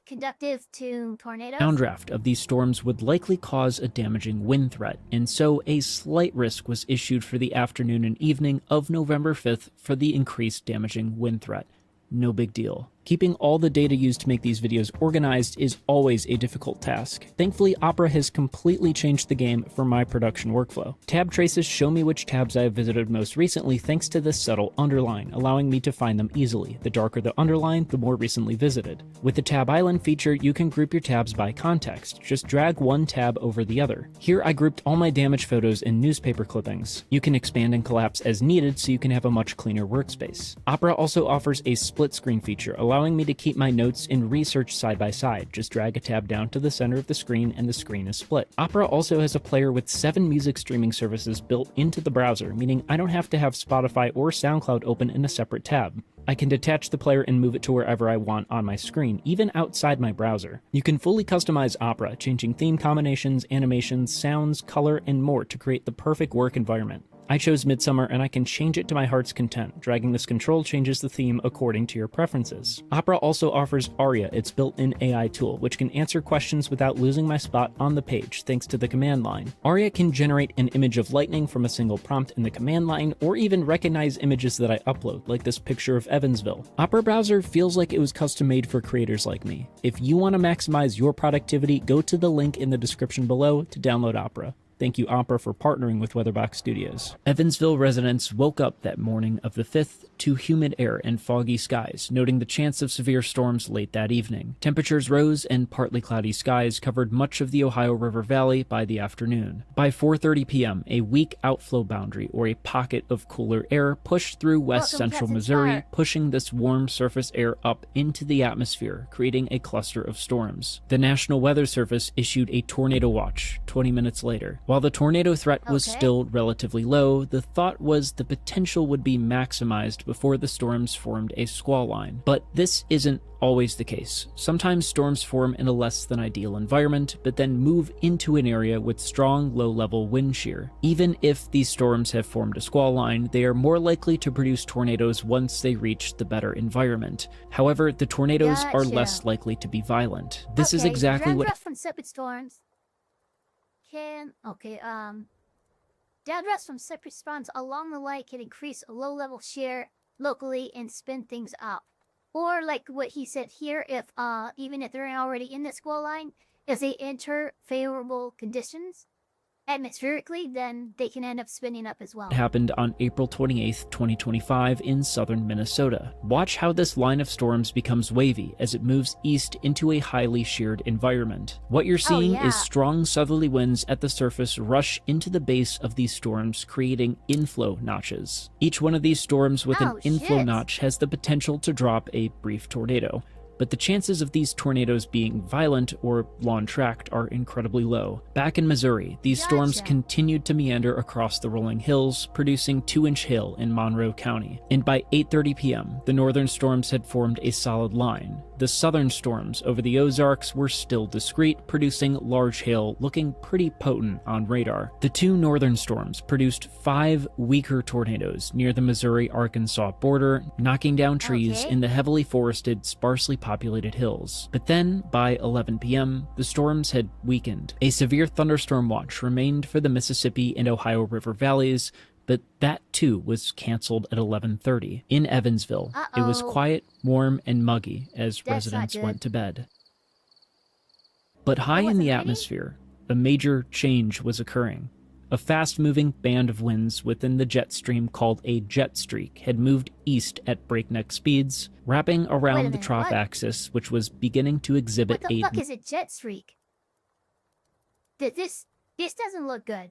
conductive to tornadoes? Downdraft of these storms would likely cause a damaging wind threat, and so a slight risk was issued for the afternoon and evening of November 5th for the increased damaging wind threat. No big deal. Keeping all the data used to make these videos organized is always a difficult task. Thankfully, Opera has completely changed the game for my production workflow. Tab traces show me which tabs I have visited most recently thanks to this subtle underline, allowing me to find them easily. The darker the underline, the more recently visited. With the Tab Island feature, you can group your tabs by context. Just drag one tab over the other. Here I grouped all my damaged photos and newspaper clippings. You can expand and collapse as needed so you can have a much cleaner workspace. Opera also offers a split screen feature, allowing me to keep my notes and research side by side. Just drag a tab down to the center of the screen and the screen is split. Opera also has a player with 7 music streaming services built into the browser, meaning I don't have to have Spotify or SoundCloud open in a separate tab. I can detach the player and move it to wherever I want on my screen, even outside my browser. You can fully customize Opera, changing theme combinations, animations, sounds, color, and more to create the perfect work environment. I chose Midsummer and I can change it to my heart's content. Dragging this control changes the theme according to your preferences. Opera also offers Aria, its built-in AI tool, which can answer questions without losing my spot on the page thanks to the command line. Aria can generate an image of lightning from a single prompt in the command line, or even recognize images that I upload, like this picture of Evansville. Opera Browser feels like it was custom made for creators like me. If you want to maximize your productivity, go to the link in the description below to download Opera. Thank you, Opera, for partnering with Weatherbox Studios. Evansville residents woke up that morning of the 5th to humid air and foggy skies, noting the chance of severe storms late that evening. Temperatures rose and partly cloudy skies covered much of the Ohio River Valley by the afternoon. By 4:30 p.m., a weak outflow boundary, or a pocket of cooler air, pushed through west central Missouri, pushing this warm surface air up into the atmosphere, creating a cluster of storms. The National Weather Service issued a tornado watch 20 minutes later. While the tornado threat was still relatively low, the thought was the potential would be maximized before the storms formed a squall line. But this isn't always the case. Sometimes storms form in a less than ideal environment, but then move into an area with strong low-level wind shear. Even if these storms have formed a squall line, they are more likely to produce tornadoes once they reach the better environment. However, the tornadoes are less likely to be violent. This is exactly what... from separate storms downdrafts from separate storms along the line can increase low-level shear locally and spin things up. Or like what he said here, if even if they're already in the squall line, if they enter favorable conditions atmospherically, then they can end up spinning up as well. It happened on April 28th, 2025 in southern Minnesota. Watch how this line of storms becomes wavy as it moves east into a highly sheared environment. What you're seeing is strong southerly winds at the surface rush into the base of these storms, creating inflow notches. Each one of these storms with an inflow notch has the potential to drop a brief tornado. But the chances of these tornadoes being violent or long-tracked are incredibly low. Back in Missouri, these storms continued to meander across the rolling hills, producing 2-inch hail in Monroe County. And by 8:30 p.m., the northern storms had formed a solid line. The southern storms over the Ozarks were still discrete, producing large hail looking pretty potent on radar. The two northern storms produced 5 weaker tornadoes near the Missouri-Arkansas border, knocking down trees in the heavily forested, sparsely populated hills. But then, by 11 p.m., the storms had weakened. A severe thunderstorm watch remained for the Mississippi and Ohio River valleys, but that too was canceled at 11:30. In Evansville, it was quiet, warm, and muggy as residents went to bed. But high in the atmosphere, a major change was occurring. A fast-moving band of winds within the jet stream called a jet streak had moved east at breakneck speeds, wrapping around the trough axis, which was beginning to exhibit What the fuck is a jet streak? This doesn't look good.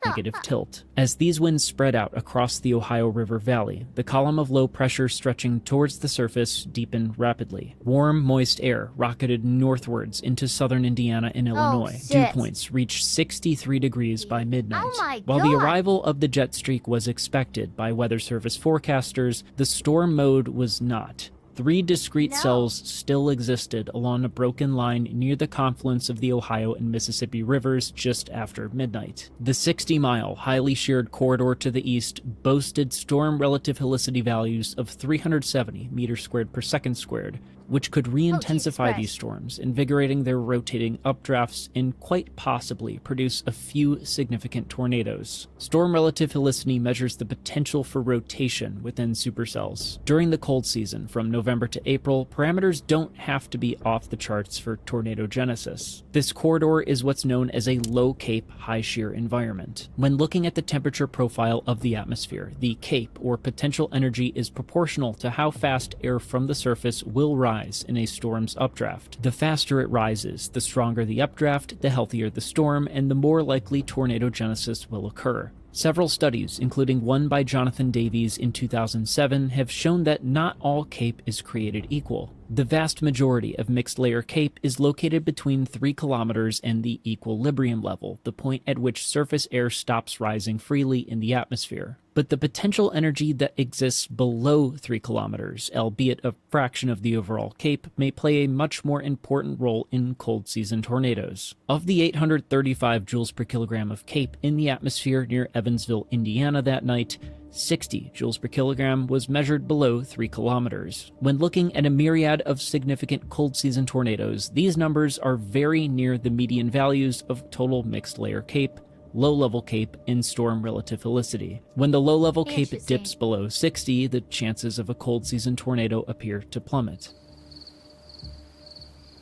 negative tilt. As these winds spread out across the Ohio River Valley, the column of low pressure stretching towards the surface deepened rapidly. Warm, moist air rocketed northwards into southern Indiana and Illinois. Dew points reached 63 degrees by midnight. While the arrival of the jet streak was expected by Weather Service forecasters, the storm mode was not. 3 discrete cells still existed along a broken line near the confluence of the Ohio and Mississippi rivers just after midnight. The 60-mile, highly sheared corridor to the east boasted storm relative helicity values of 370 meters squared per second squared, which could re-intensify these storms, invigorating their rotating updrafts and quite possibly produce a few significant tornadoes. Storm relative helicity measures the potential for rotation within supercells. During the cold season, from November to April, parameters don't have to be off the charts for tornadogenesis. This corridor is what's known as a low CAPE, high shear environment. When looking at the temperature profile of the atmosphere, the CAPE, or potential energy, is proportional to how fast air from the surface will rise in a storm's updraft. The faster it rises, the stronger the updraft, the healthier the storm, and the more likely tornadogenesis will occur. Several studies, including one by Jonathan Davies in 2007, have shown that not all CAPE is created equal. The vast majority of mixed-layer CAPE is located between 3 kilometers and the equilibrium level, the point at which surface air stops rising freely in the atmosphere. But the potential energy that exists below 3 kilometers, albeit a fraction of the overall CAPE, may play a much more important role in cold-season tornadoes. Of the 835 joules per kilogram of CAPE in the atmosphere near Evansville, Indiana that night, 60 joules per kilogram was measured below 3 kilometers. When looking at a myriad of significant cold-season tornadoes, these numbers are very near the median values of total mixed-layer CAPE, low-level CAPE, and storm relative helicity. When the low-level CAPE dips below 60, the chances of a cold-season tornado appear to plummet.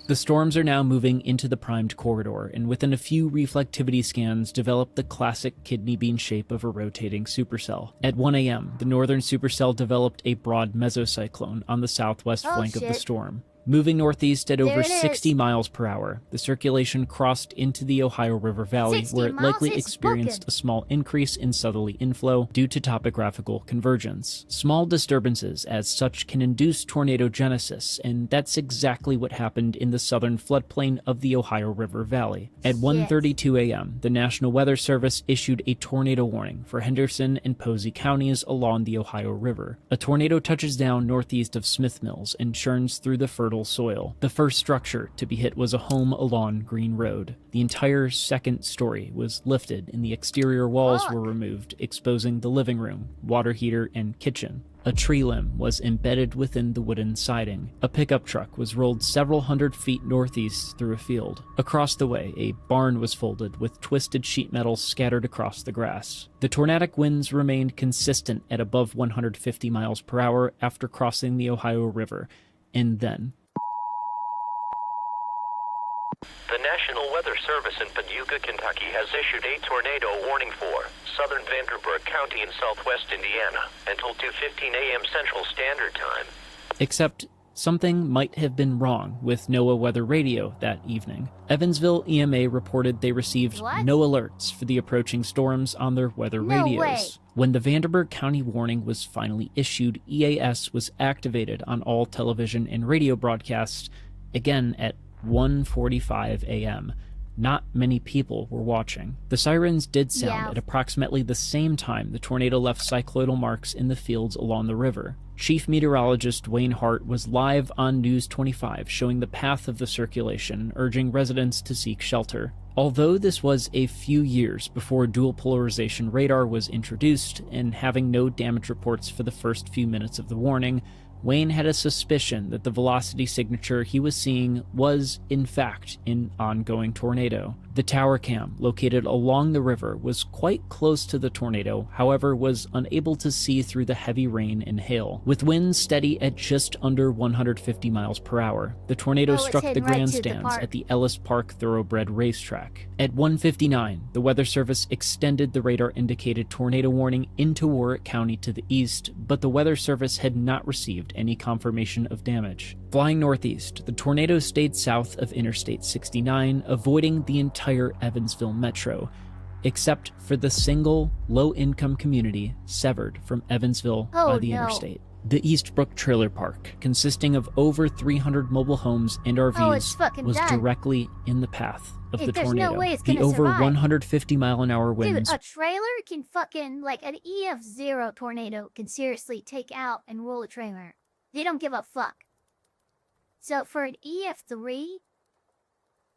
The storms are now moving into the primed corridor, and within a few reflectivity scans develop the classic kidney bean shape of a rotating supercell. At 1 a.m., the northern supercell developed a broad mesocyclone on the southwest flank of the storm. Moving northeast at over 60 miles per hour, the circulation crossed into the Ohio River Valley, where it likely experienced a small increase in southerly inflow due to topographical convergence. Small disturbances as such can induce tornadogenesis, and that's exactly what happened in the southern floodplain of the Ohio River Valley. At 1:32 a.m., the National Weather Service issued a tornado warning for Henderson and Posey counties along the Ohio River. A tornado touches down northeast of Smith Mills and churns through the fertile soil. The first structure to be hit was a home along Green Road. The entire second story was lifted and the exterior walls were removed, exposing the living room, water heater, and kitchen. A tree limb was embedded within the wooden siding. A pickup truck was rolled several hundred feet northeast through a field. Across the way, a barn was folded with twisted sheet metal scattered across the grass. The tornadic winds remained consistent at above 150 miles per hour after crossing the Ohio River, and then the National Weather Service in Paducah, Kentucky has issued a tornado warning for southern Vanderburgh County in southwest Indiana until 2:15 a.m. Central Standard Time. Except something might have been wrong with NOAA weather radio that evening. Evansville EMA reported they received no alerts for the approaching storms on their weather radios. When the Vanderburgh County warning was finally issued, EAS was activated on all television and radio broadcasts, again at 1:45 a.m. Not many people were watching. The sirens did sound at approximately the same time the tornado left cycloidal marks in the fields along the river. Chief Meteorologist Wayne Hart was live on News 25 showing the path of the circulation, urging residents to seek shelter. Although this was a few years before dual polarization radar was introduced, and having no damage reports for the first few minutes of the warning, Wayne had a suspicion that the velocity signature he was seeing was, in fact, an ongoing tornado. The tower cam, located along the river, was quite close to the tornado, however was unable to see through the heavy rain and hail. With winds steady at just under 150 miles per hour, the tornado struck the grandstands at the Ellis Park Thoroughbred racetrack. At 1:59, the Weather Service extended the radar-indicated tornado warning into Warwick County to the east, but the Weather Service had not received any confirmation of damage. Flying northeast, the tornado stayed south of Interstate 69, avoiding the entire Evansville metro, except for the single low-income community severed from Evansville by the interstate. The Eastbrook Trailer Park, consisting of over 300 mobile homes and RVs, was directly in the path of the tornado. No way it's the gonna over survive. 150 mile an hour winds. Dude, a trailer can fucking, like, an EF0 tornado can seriously take out and roll a trailer. They don't give a fuck. So for an EF3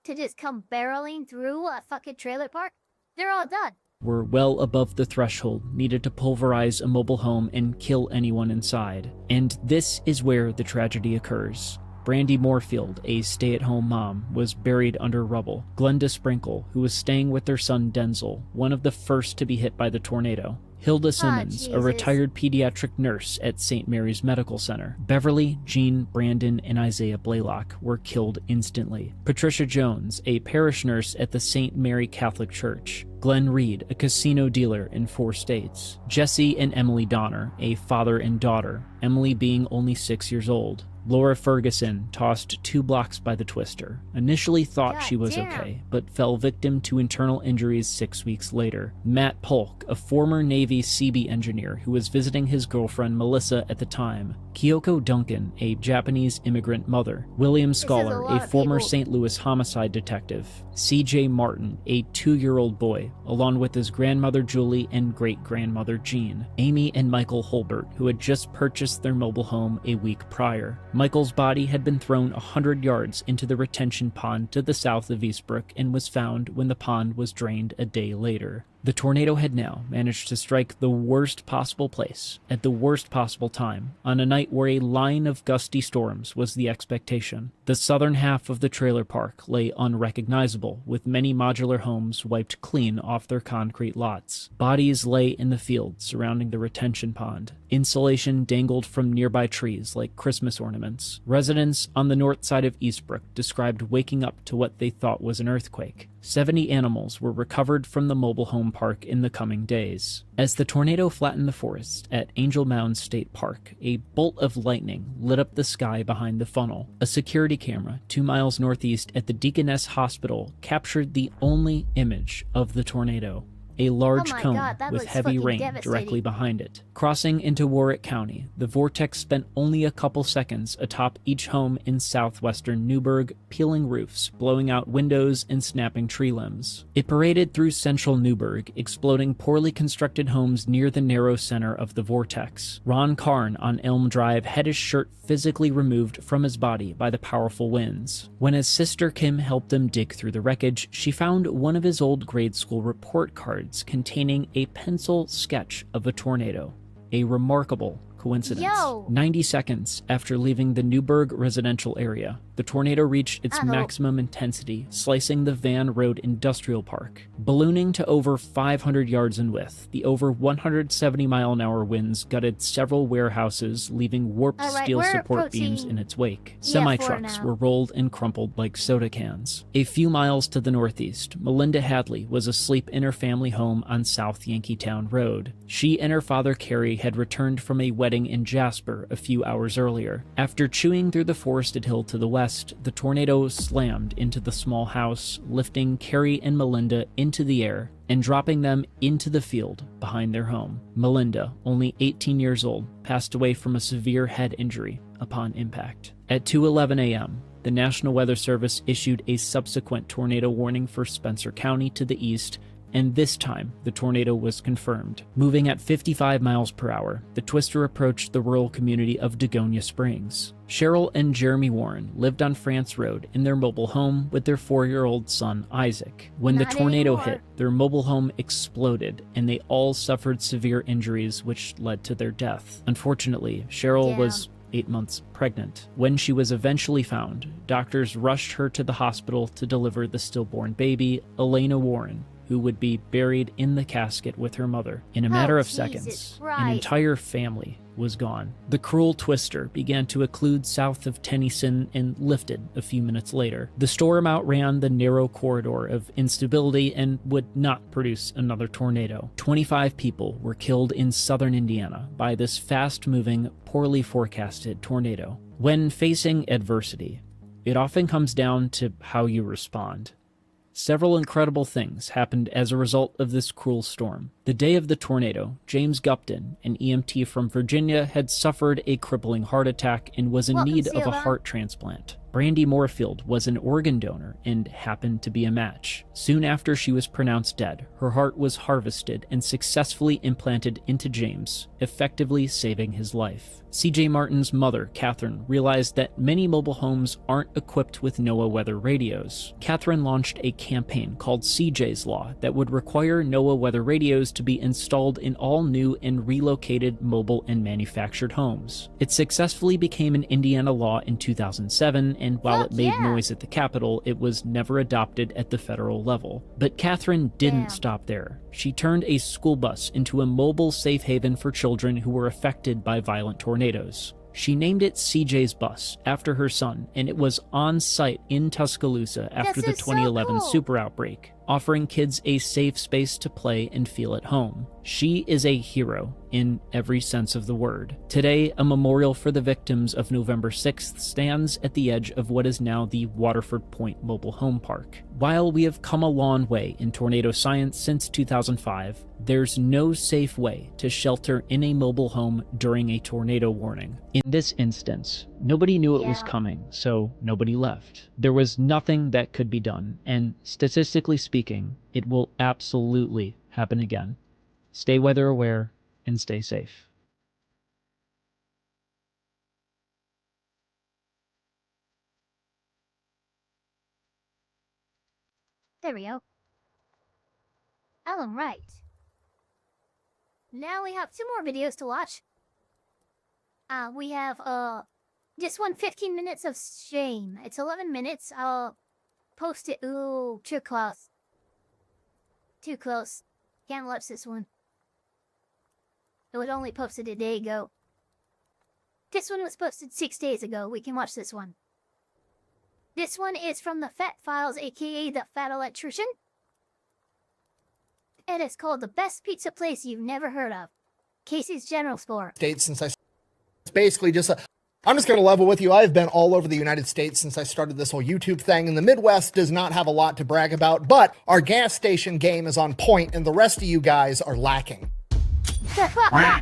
to just come barreling through a fucking trailer park, they're all done. Were well above the threshold needed to pulverize a mobile home and kill anyone inside. And this is where the tragedy occurs. Brandy Moorfield, a stay-at-home mom, was buried under rubble. Glenda Sprinkle, who was staying with their son Denzel, one of the first to be hit by the tornado. Hilda Simmons, a retired pediatric nurse at St. Mary's Medical Center. Beverly, Jean, Brandon, and Isaiah Blaylock were killed instantly. Patricia Jones, a parish nurse at the St. Mary Catholic Church. Glenn Reed, a casino dealer in 4 states. Jesse and Emily Donner, a father and daughter, Emily being only 6 years old. Laura Ferguson, tossed 2 blocks by the twister, initially thought she was okay, but fell victim to internal injuries 6 weeks later. Matt Polk, a former Navy Seabee engineer who was visiting his girlfriend Melissa at the time. Kyoko Duncan, a Japanese immigrant mother. William Scholar, a former St. Louis homicide detective. C.J. Martin, a 2-year-old boy, along with his grandmother Julie and great-grandmother Jean. Amy and Michael Holbert, who had just purchased their mobile home a week prior. Michael's body had been thrown 100 yards into the retention pond to the south of Eastbrook and was found when the pond was drained a day later. The tornado had now managed to strike the worst possible place at the worst possible time on a night where a line of gusty storms was the expectation. The southern half of the trailer park lay unrecognizable, with many modular homes wiped clean off their concrete lots. Bodies lay in the field surrounding the retention pond. Insulation dangled from nearby trees like Christmas ornaments. Residents on the north side of Eastbrook described waking up to what they thought was an earthquake. 70 animals were recovered from the mobile home park in the coming days. As the tornado flattened the forest at Angel Mound State Park, a bolt of lightning lit up the sky behind the funnel. A security camera 2 miles northeast at the Deaconess Hospital captured the only image of the tornado. A large cone with heavy rain directly behind it. Crossing into Warwick County, the vortex spent only a couple seconds atop each home in southwestern Newburgh, peeling roofs, blowing out windows, and snapping tree limbs. It paraded through central Newburgh, exploding poorly constructed homes near the narrow center of the vortex. Ron Karn on Elm Drive had his shirt physically removed from his body by the powerful winds. When his sister Kim helped him dig through the wreckage, she found one of his old grade school report cards containing a pencil sketch of a tornado. A remarkable coincidence. 90 seconds after leaving the Newburgh residential area, the tornado reached its maximum intensity, slicing the Van Road Industrial Park. Ballooning to over 500 yards in width, the over 170-mile-an-hour winds gutted several warehouses, leaving warped steel support beams in its wake. Semi-trucks were rolled and crumpled like soda cans. A few miles to the northeast, Melinda Hadley was asleep in her family home on South Yankeetown Road. She and her father Carrie had returned from a wedding in Jasper a few hours earlier. After chewing through the forested hill to the west, the tornado slammed into the small house, lifting Carrie and Melinda into the air and dropping them into the field behind their home. Melinda, only 18 years old, passed away from a severe head injury upon impact. At 2:11 a.m., the National Weather Service issued a subsequent tornado warning for Spencer County to the east, and this time the tornado was confirmed. Moving at 55 miles per hour, the twister approached the rural community of Dagonia Springs. Cheryl and Jeremy Warren lived on France Road in their mobile home with their 4-year-old son Isaac. When the tornado hit, their mobile home exploded and they all suffered severe injuries which led to their death. Unfortunately, Cheryl was 8 months pregnant. When she was eventually found, doctors rushed her to the hospital to deliver the stillborn baby, Elena Warren, who would be buried in the casket with her mother. In a matter of seconds, an entire family was gone. The cruel twister began to occlude south of Tennyson and lifted a few minutes later. The storm outran the narrow corridor of instability and would not produce another tornado. 25 people were killed in southern Indiana by this fast-moving, poorly forecasted tornado. When facing adversity, it often comes down to how you respond. Several incredible things happened as a result of this cruel storm. The day of the tornado, James Gupton, an EMT from Virginia, had suffered a crippling heart attack and was in need of a heart transplant. Brandy Moorfield was an organ donor and happened to be a match. Soon after she was pronounced dead, her heart was harvested and successfully implanted into James, effectively saving his life. C.J. Martin's mother, Catherine, realized that many mobile homes aren't equipped with NOAA weather radios. Catherine launched a campaign called CJ's Law that would require NOAA weather radios to be installed in all new and relocated mobile and manufactured homes. It successfully became an Indiana law in 2007, and while it made noise at the Capitol, it was never adopted at the federal level. But Catherine didn't stop there. She turned a school bus into a mobile safe haven for children who were affected by violent tornadoes. She named it CJ's Bus after her son, and it was on site in Tuscaloosa after the 2011 super outbreak, offering kids a safe space to play and feel at home. She is a hero in every sense of the word. Today, a memorial for the victims of November 6th stands at the edge of what is now the Waterford Point Mobile Home Park. While we have come a long way in tornado science since 2005, there's no safe way to shelter in a mobile home during a tornado warning. In this instance, nobody knew it was coming, so nobody left. There was nothing that could be done, and statistically speaking, it will absolutely happen again. Stay weather aware and stay safe. There we go. Alright. Now we have 2 more videos to watch. We have, this one 15 minutes of shame. It's 11 minutes. I'll post it. Ooh, too close. Too close. Can't watch this one. It was only posted a day ago. This one was posted 6 days ago. We can watch this one. This one is from the Fat Files, aka the Fat Electrician. It is called The Best Pizza Place You've Never Heard of. Casey's General Store. Since it's basically just I'm just going to level with you. I've been all over the United States since I started this whole YouTube thing, and the Midwest does not have a lot to brag about, but our gas station game is on point, and the rest of you guys are lacking.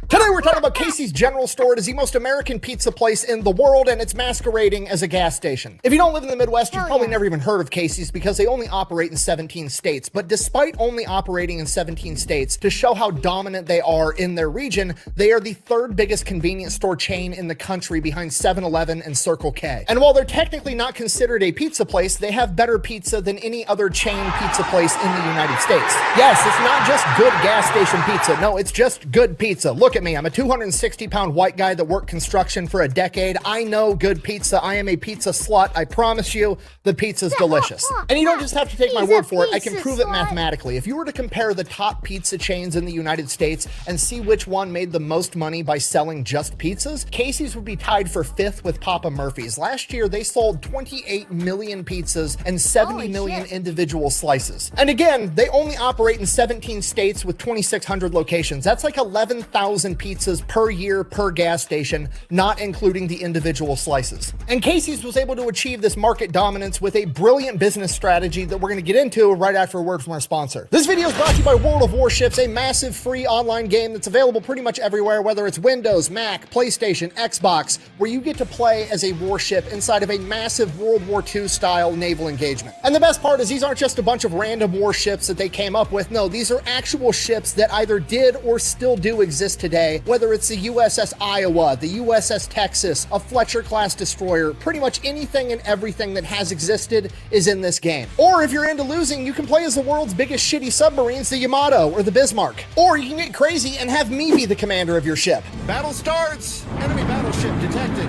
Today we're talking about Casey's General Store. It is the most American pizza place in the world, and it's masquerading as a gas station. If you don't live in the Midwest, you've probably never even heard of Casey's because they only operate in 17 states. But despite only operating in 17 states, to show how dominant they are in their region, they are the 3rd biggest convenience store chain in the country behind 7-Eleven and Circle K. And while they're technically not considered a pizza place, they have better pizza than any other chain pizza place in the United States. Yes, it's not just good gas station pizza. No, it's just good pizza. Look at me. I'm a 260-pound white guy that worked construction for a decade. I know good pizza. I am a pizza slut. I promise you, the pizza's delicious. And you don't just have to take my word for it. I can prove it mathematically. If you were to compare the top pizza chains in the United States and see which one made the most money by selling just pizzas, Casey's would be tied for 5th with Papa Murphy's. Last year, they sold 28 million pizzas and 70 million individual slices. And again, they only operate in 17 states with 2,600 locations. That's like 11,000 pizzas per year per gas station, not including the individual slices. And Casey's was able to achieve this market dominance with a brilliant business strategy that we're going to get into right after a word from our sponsor. This video is brought to you by World of Warships, a massive free online game that's available pretty much everywhere, whether it's Windows, Mac, PlayStation, Xbox, where you get to play as a warship inside of a massive World War II style naval engagement. And the best part is these aren't just a bunch of random warships that they came up with. No, these are actual ships that either did or still do exist today, whether it's the USS Iowa, the USS Texas, a Fletcher-class destroyer, pretty much anything and everything that has existed is in this game. Or if you're into losing, you can play as the world's biggest shitty submarines, the Yamato or the Bismarck. Or you can get crazy and have me be the commander of your ship. Battle starts! Enemy battleship detected.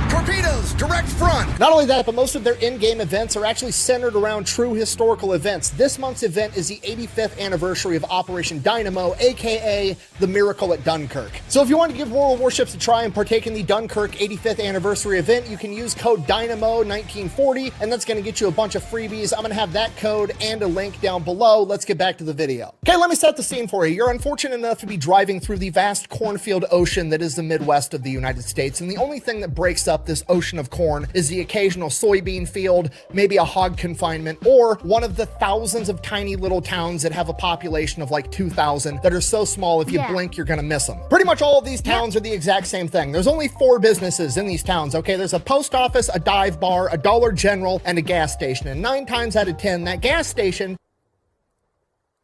Torpedoes, direct front! Not only that, but most of their in-game events are actually centered around true historical events. This month's event is the 85th anniversary of Operation Dynamo, aka the Miracle at Dunkirk. So if you want to give World of Warships a try and partake in the Dunkirk 85th anniversary event, you can use code DYNAMO1940, and that's going to get you a bunch of freebies. I'm going to have that code and a link down below. Let's get back to the video. Okay, let me set the scene for you. You're unfortunate enough to be driving through the vast cornfield ocean that is the Midwest of the United States, and the only thing that breaks up this ocean of corn is the occasional soybean field, maybe a hog confinement, or one of the thousands of tiny little towns that have a population of like 2,000 that are so small if you blink you're gonna miss them. Pretty much all of these towns are the exact same thing. There's only 4 businesses in these towns, okay? There's a post office, a dive bar, a Dollar General, and a gas station. And 9 times out of 10, that gas station...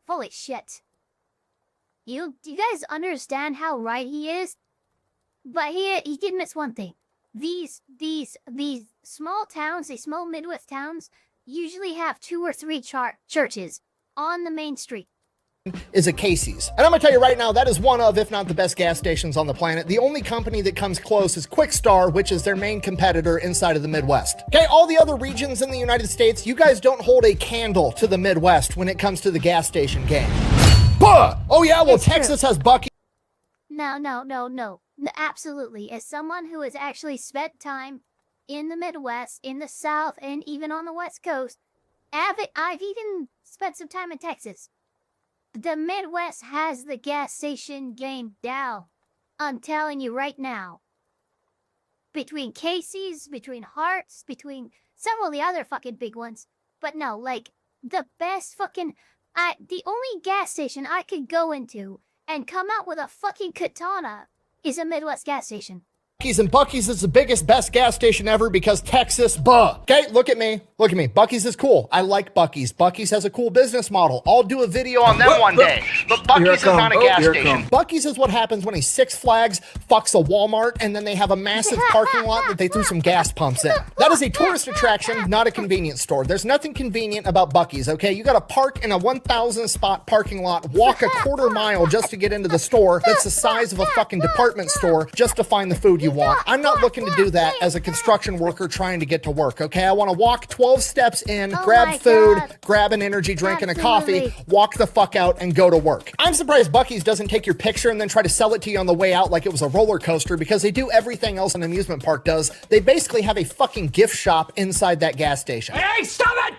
Holy shit. Do you guys understand how right he is? But he did miss one thing. These small towns, these small Midwest towns, usually have 2 or 3 churches on the main street. Is a Casey's. And I'm gonna tell you right now, that is one of, if not the best gas stations on the planet. The only company that comes close is Quick Star, which is their main competitor inside of the Midwest. Okay, all the other regions in the United States, you guys don't hold a candle to the Midwest when it comes to the gas station game. Buh! Oh yeah, well, Texas has Bucky. No. Absolutely. As someone who has actually spent time in the Midwest, in the South, and even on the West Coast, I've even spent some time in Texas. The Midwest has the gas station game down. I'm telling you right now. Between Casey's, between Hart's, between several of the other fucking big ones. But no, like, the best fucking... the only gas station I could go into and come out with a fucking katana is a Midwest gas station. And Buc-ee's is the biggest, best gas station ever because Texas, buh. Okay, look at me. Look at me. Buc-ee's is cool. I like Buc-ee's. Buc-ee's has a cool business model. I'll do a video on them one day. But Buc-ee's is not a gas station. Buc-ee's is what happens when a Six Flags fucks a Walmart and then they have a massive parking lot that they threw some gas pumps in. That is a tourist attraction, not a convenience store. There's nothing convenient about Buc-ee's, okay? You gotta park in a 1,000 spot parking lot, walk a quarter mile just to get into the store that's the size of a fucking department store just to find the food you want. I'm not looking to do that as a construction worker trying to get to work, okay? I want to walk 12 steps in, grab food, grab an energy drink and a coffee, walk the fuck out and go to work. I'm surprised Buc-ee's doesn't take your picture and then try to sell it to you on the way out like it was a roller coaster because they do everything else an amusement park does. They basically have a fucking gift shop inside that gas station. Hey, stop it!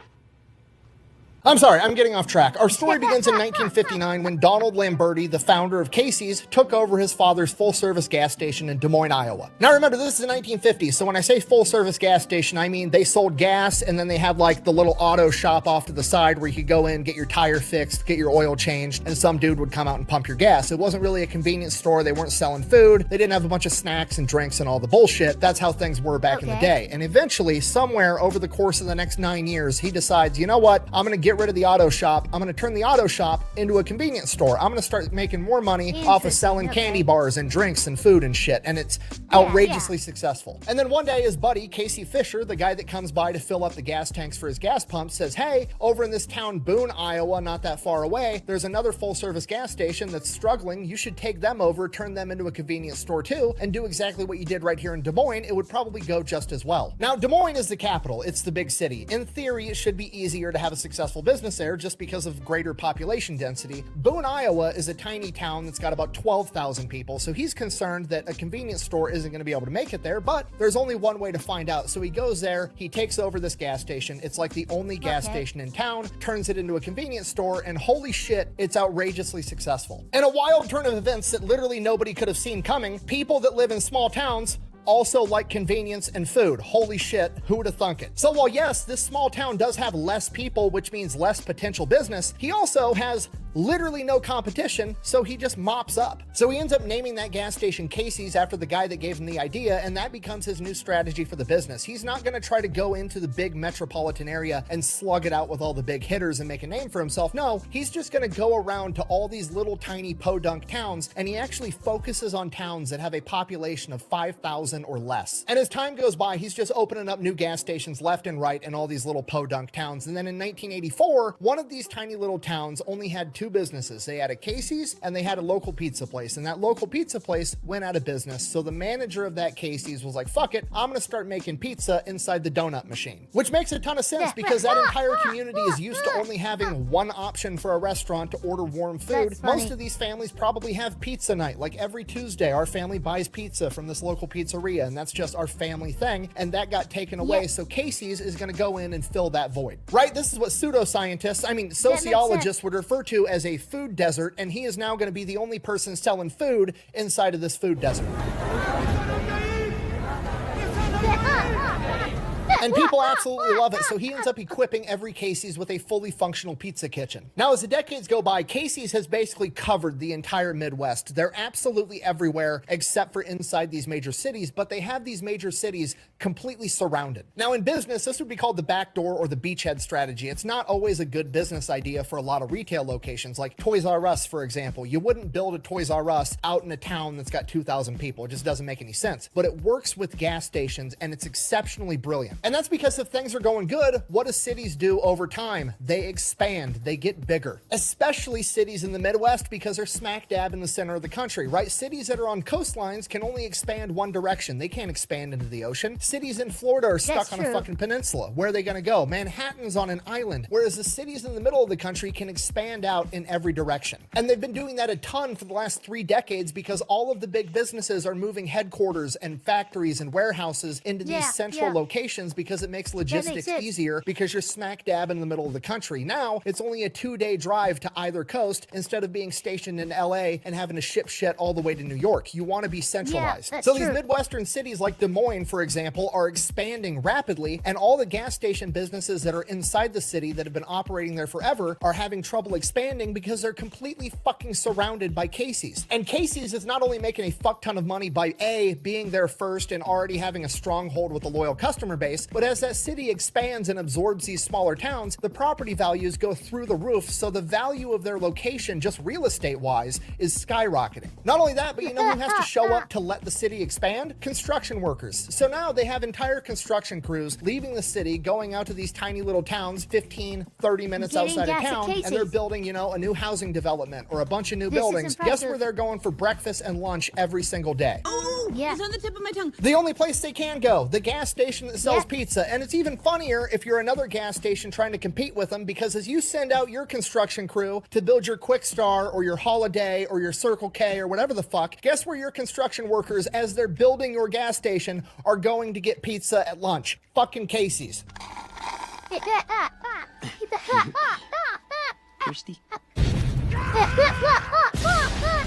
I'm sorry, I'm getting off track. Our story begins in 1959 when Donald Lamberti, the founder of Casey's, took over his father's full-service gas station in Des Moines, Iowa. Now remember, this is the 1950s, so when I say full-service gas station, I mean they sold gas and then they had like the little auto shop off to the side where you could go in, get your tire fixed, get your oil changed, and some dude would come out and pump your gas. It wasn't really a convenience store. They weren't selling food. They didn't have a bunch of snacks and drinks and all the bullshit. That's how things were back in the day. And eventually, somewhere over the course of the next 9 years, he decides, you know what? I'm going to get rid of the auto shop. I'm going to turn the auto shop into a convenience store. I'm going to start making more money off of selling candy bars and drinks and food and shit. And it's outrageously successful. And then one day his buddy, Casey Fisher, the guy that comes by to fill up the gas tanks for his gas pump, says, hey, over in this town, Boone, Iowa, not that far away, there's another full service gas station that's struggling. You should take them over, turn them into a convenience store too, and do exactly what you did right here in Des Moines. It would probably go just as well. Now, Des Moines is the capital. It's the big city. In theory, it should be easier to have a successful business there just because of greater population density. Boone, Iowa is a tiny town that's got about 12,000 people, so he's concerned that a convenience store isn't going to be able to make it there, but there's only one way to find out. So he goes there, he takes over this gas station. It's like the only gas station in town, turns it into a convenience store, and holy shit, it's outrageously successful. In a wild turn of events that literally nobody could have seen coming, people that live in small towns also like convenience and food. Holy shit, who would have thunk it? So while yes, this small town does have less people, which means less potential business, he also has literally no competition, so he just mops up. So he ends up naming that gas station Casey's after the guy that gave him the idea, and that becomes his new strategy for the business. He's not going to try to go into the big metropolitan area and slug it out with all the big hitters and make a name for himself. No, he's just going to go around to all these little tiny podunk towns, and he actually focuses on towns that have a population of 5,000 or less. And as time goes by, he's just opening up new gas stations left and right in all these little podunk towns. And then in 1984, one of these tiny little towns only had two businesses. They had a Casey's and they had a local pizza place, and that local pizza place went out of business. So the manager of that Casey's was like, fuck it, I'm gonna start making pizza inside the donut machine, which makes a ton of sense because that entire community is used to only having one option for a restaurant to order warm food. Most of these families probably have pizza night. Like every Tuesday, our family buys pizza from this local pizzeria, and that's just our family thing, and that got taken away. So Casey's is gonna go in and fill that void, right? This is what pseudoscientists, I mean sociologists would refer to as a food desert, and he is now going to be the only person selling food inside of this food desert. And people absolutely love it, so he ends up equipping every Casey's with a fully functional pizza kitchen. Now, as the decades go by, Casey's has basically covered the entire Midwest. They're absolutely everywhere except for inside these major cities, but they have these major cities completely surrounded. Now, in business, this would be called the backdoor or the beachhead strategy. It's not always a good business idea for a lot of retail locations, like Toys R Us, for example. You wouldn't build a Toys R Us out in a town that's got 2,000 people. It just doesn't make any sense. But it works with gas stations, and it's exceptionally brilliant. And that's because if things are going good, what do cities do over time? They expand, they get bigger. Especially cities in the Midwest because they're smack dab in the center of the country, right? Cities that are on coastlines can only expand one direction. They can't expand into the ocean. Cities in Florida are stuck on a fucking peninsula. Where are they gonna go? Manhattan's on an island, whereas the cities in the middle of the country can expand out in every direction. And they've been doing that a ton for the last 3 decades because all of the big businesses are moving headquarters and factories and warehouses into these central locations because it makes logistics easier because you're smack dab in the middle of the country. Now, it's only a 2-day drive to either coast instead of being stationed in LA and having to ship shit all the way to New York. You want to be centralized. So these Midwestern cities like Des Moines, for example, are expanding rapidly, and all the gas station businesses that are inside the city that have been operating there forever are having trouble expanding because they're completely fucking surrounded by Casey's. And Casey's is not only making a fuck ton of money by A, being there first and already having a stronghold with a loyal customer base, but as that city expands and absorbs these smaller towns, the property values go through the roof, so the value of their location, just real estate wise, is skyrocketing. Not only that, but you know who has to show up to let the city expand? Construction workers. So now they have entire construction crews leaving the city, going out to these tiny little towns 15, 30 minutes outside of town, and they're building, you know, a new housing development or a bunch of new buildings. Guess where they're going for breakfast and lunch every single day? Oh, yeah. It's on the tip of my tongue. The only place they can go, the gas station that sells pizza. And it's even funnier if you're another gas station trying to compete with them, because as you send out your construction crew to build your Quick Star or your Holiday or your Circle K or whatever the fuck, guess where your construction workers, as they're building your gas station, are going to get pizza at lunch? Fucking Casey's. Thirsty?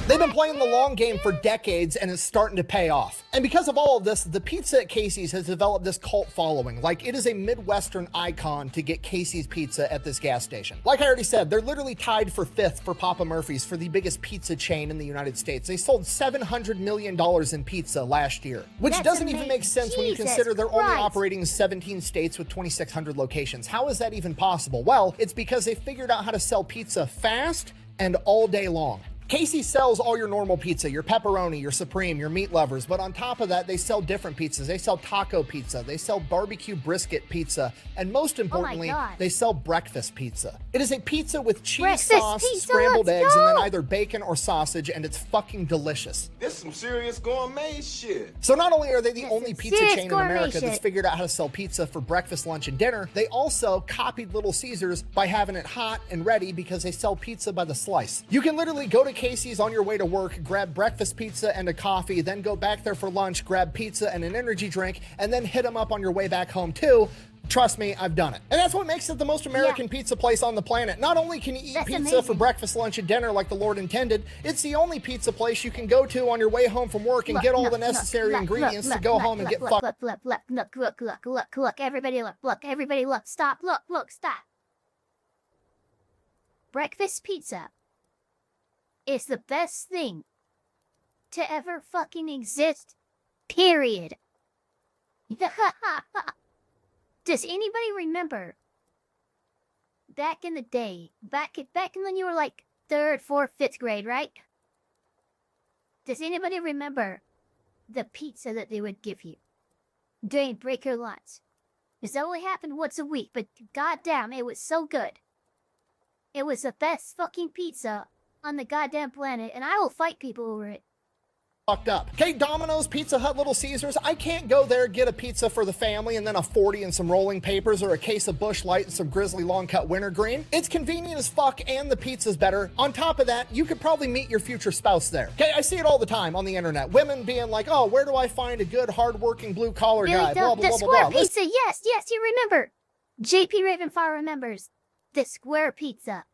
They've been playing the long game for decades, and it's starting to pay off. And because of all of this, the pizza at Casey's has developed this cult following. Like, it is a Midwestern icon to get Casey's pizza at this gas station. Like I already said, they're literally tied for 5th for Papa Murphy's for the biggest pizza chain in the United States. They sold $700 million in pizza last year, which doesn't even make sense when you consider they're only operating in 17 states with 2,600 locations. How is that even possible? Well, it's because they figured out how to sell pizza fast and all day long. Casey sells all your normal pizza, your pepperoni, your supreme, your meat lovers, but on top of that, they sell different pizzas. They sell taco pizza, they sell barbecue brisket pizza, and most importantly, they sell breakfast pizza. It is a pizza with cheese sauce, scrambled eggs, and then either bacon or sausage, and it's fucking delicious. This some serious gourmet shit. So not only are they the only pizza chain in America that's figured out how to sell pizza for breakfast, lunch, and dinner, they also copied Little Caesars by having it hot and ready because they sell pizza by the slice. You can literally go to Casey's on your way to work, grab breakfast pizza and a coffee, then go back there for lunch, grab pizza and an energy drink, and then hit them up on your way back home too. Trust me, I've done it. And that's what makes it the most American pizza place on the planet. Not only can you eat pizza for breakfast, lunch, and dinner like the Lord intended, it's the only pizza place you can go to on your way home from work and get all the necessary ingredients to go home and get fucked. Look, everybody look, stop, stop. Breakfast pizza is the best thing to ever fucking exist, period. Does anybody remember back in the day, back when you were like 3rd, 4th, 5th grade, right? Does anybody remember the pizza that they would give you during break or lunch? This only happened once a week, but goddamn, it was so good. It was the best fucking pizza on the goddamn planet, and I will fight people over it. Fucked up. Okay, Domino's, Pizza Hut, Little Caesars, I can't go there, get a pizza for the family and then a 40 and some rolling papers or a case of Busch Light and some Grizzly long cut wintergreen. It's convenient as fuck and the pizza's better. On top of that, you could probably meet your future spouse there. Okay, I see it all the time on the internet. Women being like, oh, where do I find a good hardworking blue collar guy? Blah, blah, blah, blah, square blah. Pizza, yes, you remember. JP Ravenfire remembers. The square pizza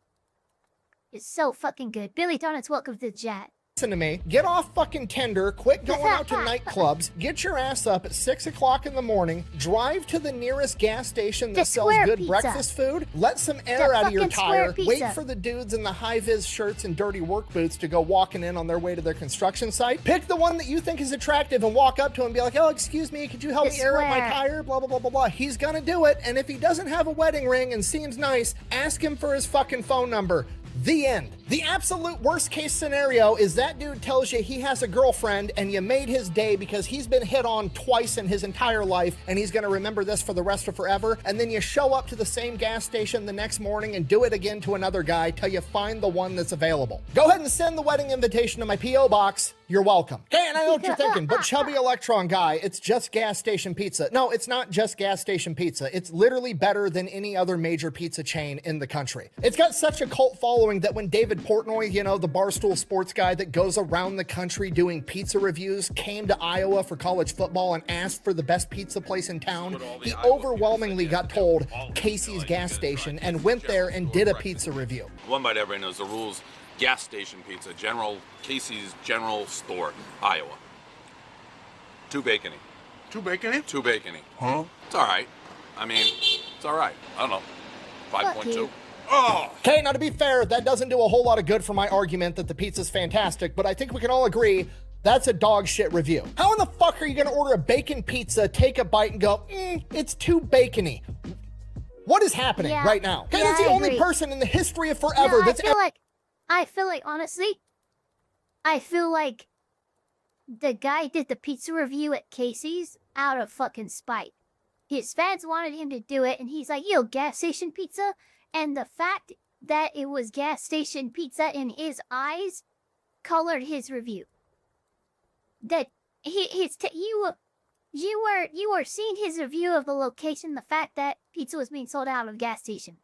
is so fucking good. Billy Donuts, welcome to the chat. Listen to me, get off fucking Tinder, quit going out to nightclubs, get your ass up at 6 o'clock in the morning, drive to the nearest gas station that sells good breakfast food, let some air out of your tire, wait for the dudes in the high-vis shirts and dirty work boots to go walking in on their way to their construction site. Pick the one that you think is attractive and walk up to him and be like, oh, excuse me, could you help me air out my tire? Blah, blah, blah, blah, blah. He's gonna do it, and if he doesn't have a wedding ring and seems nice, ask him for his fucking phone number. The end. The absolute worst case scenario is that dude tells you he has a girlfriend and you made his day because he's been hit on twice in his entire life and he's going to remember this for the rest of forever. And then you show up to the same gas station the next morning and do it again to another guy till you find the one that's available. Go ahead and send the wedding invitation to my P.O. box. You're welcome. Okay, and I know what you're thinking, but Chubby Electron Guy, it's just gas station pizza. No, it's not just gas station pizza. It's literally better than any other major pizza chain in the country. It's got such a cult following that when David Portnoy, you know, the Barstool sports guy that goes around the country doing pizza reviews, came to Iowa for college football and asked for the best pizza place in town, he overwhelmingly got told Casey's gas station and went there and did a pizza review. One bite everybody knows the rules. Gas station pizza, Casey's General Store, Iowa. Too bacony. Too bacony? Too bacony. Huh? It's all right. I mean, it's all right. I don't know. 5.2. Oh! Okay, now to be fair, that doesn't do a whole lot of good for my argument that the pizza's fantastic, but I think we can all agree that's a dog shit review. How in the fuck are you gonna order a bacon pizza, take a bite, and go, it's too bacony? What is happening right now? Okay, that's the only person in the history of forever that's I feel like, honestly, the guy did the pizza review at Casey's out of fucking spite. His fans wanted him to do it, and he's like, yo, gas station pizza? And the fact that it was gas station pizza in his eyes colored his review. That you were seeing his review of the location, the fact that pizza was being sold out of a gas station.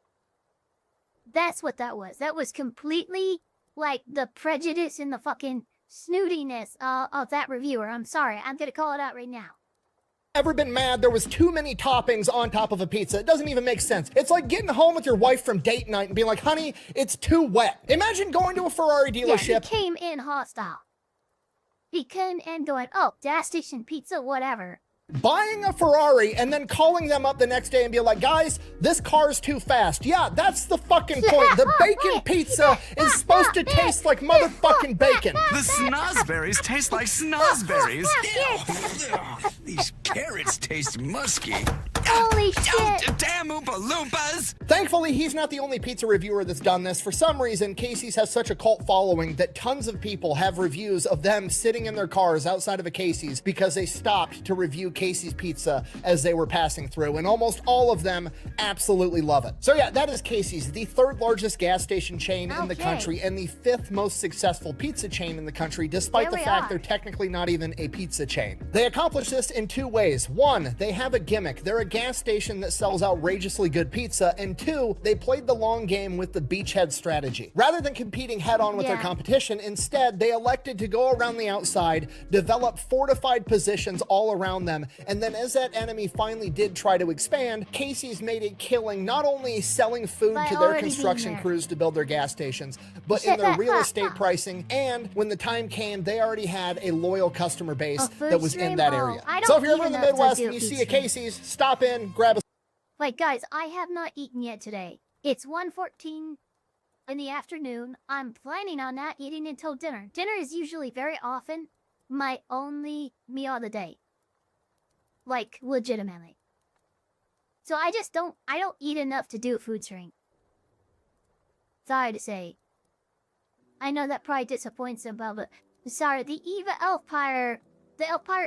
That's what that was. That was completely like the prejudice and the fucking snootiness of that reviewer. I'm sorry. I'm going to call it out right now. Ever been mad there was too many toppings on top of a pizza? It doesn't even make sense. It's like getting home with your wife from date night and being like, honey, it's too wet. Imagine going to a Ferrari dealership. Yeah, he came in hostile. He came in going, oh, gas station pizza, whatever. Buying a Ferrari and then calling them up the next day and be like, guys, this car's too fast. Yeah, that's the fucking point. The bacon pizza is supposed to taste like motherfucking bacon. The snozberries taste like snozberries. These carrots taste musky. Holy shit. Damn Oompa Loompas. Thankfully, he's not the only pizza reviewer that's done this. For some reason, Casey's has such a cult following that tons of people have reviews of them sitting in their cars outside of a Casey's because they stopped to review Casey's pizza as they were passing through, and almost all of them absolutely love it. So yeah, that is Casey's, the third largest gas station chain in the country and the fifth most successful pizza chain in the country, despite the fact they're technically not even a pizza chain. They accomplish this in two ways. One, they have a gimmick. They're a gas station that sells outrageously good pizza, and two, they played the long game with the beachhead strategy. Rather than competing head-on with their competition, instead, they elected to go around the outside, develop fortified positions all around them, and then as that enemy finally did try to expand, Casey's made a killing not only selling food to their construction crews to build their gas stations, but in their real estate pricing, and when the time came, they already had a loyal customer base that was in that area. So if you're ever in the Midwest and you see a Casey's, stop in, grab a... Wait, guys, I have not eaten yet today. It's 1:14 in the afternoon. I'm planning on not eating until dinner. Dinner is usually very often my only meal of the day. Like, legitimately. So I don't eat enough to do a food shrink. Sorry to say. I know that probably disappoints some people, but sorry, the Elfpire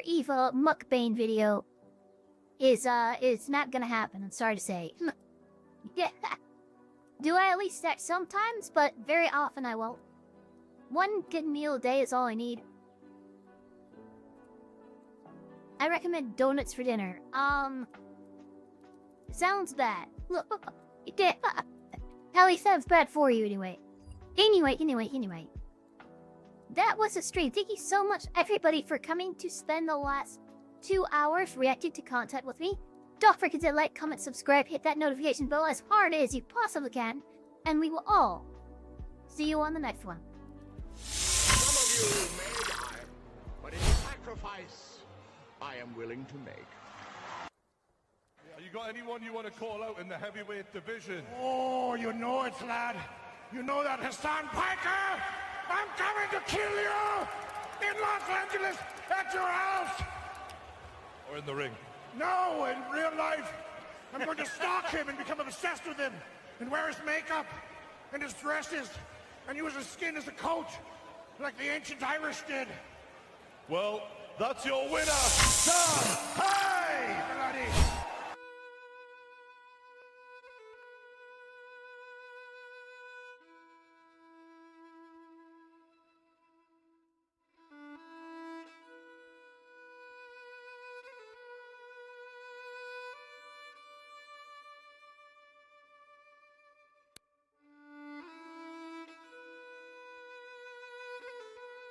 Eva mukbang video is not gonna happen, I'm sorry to say. Yeah. Do I at least that sometimes, but very often I won't. One good meal a day is all I need. I recommend donuts for dinner. Sounds bad. Look, at least that's bad for you anyway. Anyway. That was a stream. Thank you so much, everybody, for coming to spend the last 2 hours reacting to content with me. Don't forget to like, comment, subscribe, hit that notification bell as hard as you possibly can, and we will all see you on the next one. Some of you may die, but it's a sacrifice I am willing to make. You got anyone you want to call out in the heavyweight division? Oh, you know it, lad. You know that Hassan Piker? I'm coming to kill you in Los Angeles at your house. Or in the ring? No, in real life. I'm going to stalk him and become obsessed with him and wear his makeup and his dresses and use his skin as a coat like the ancient Irish did. Well, that's your winner, Sam.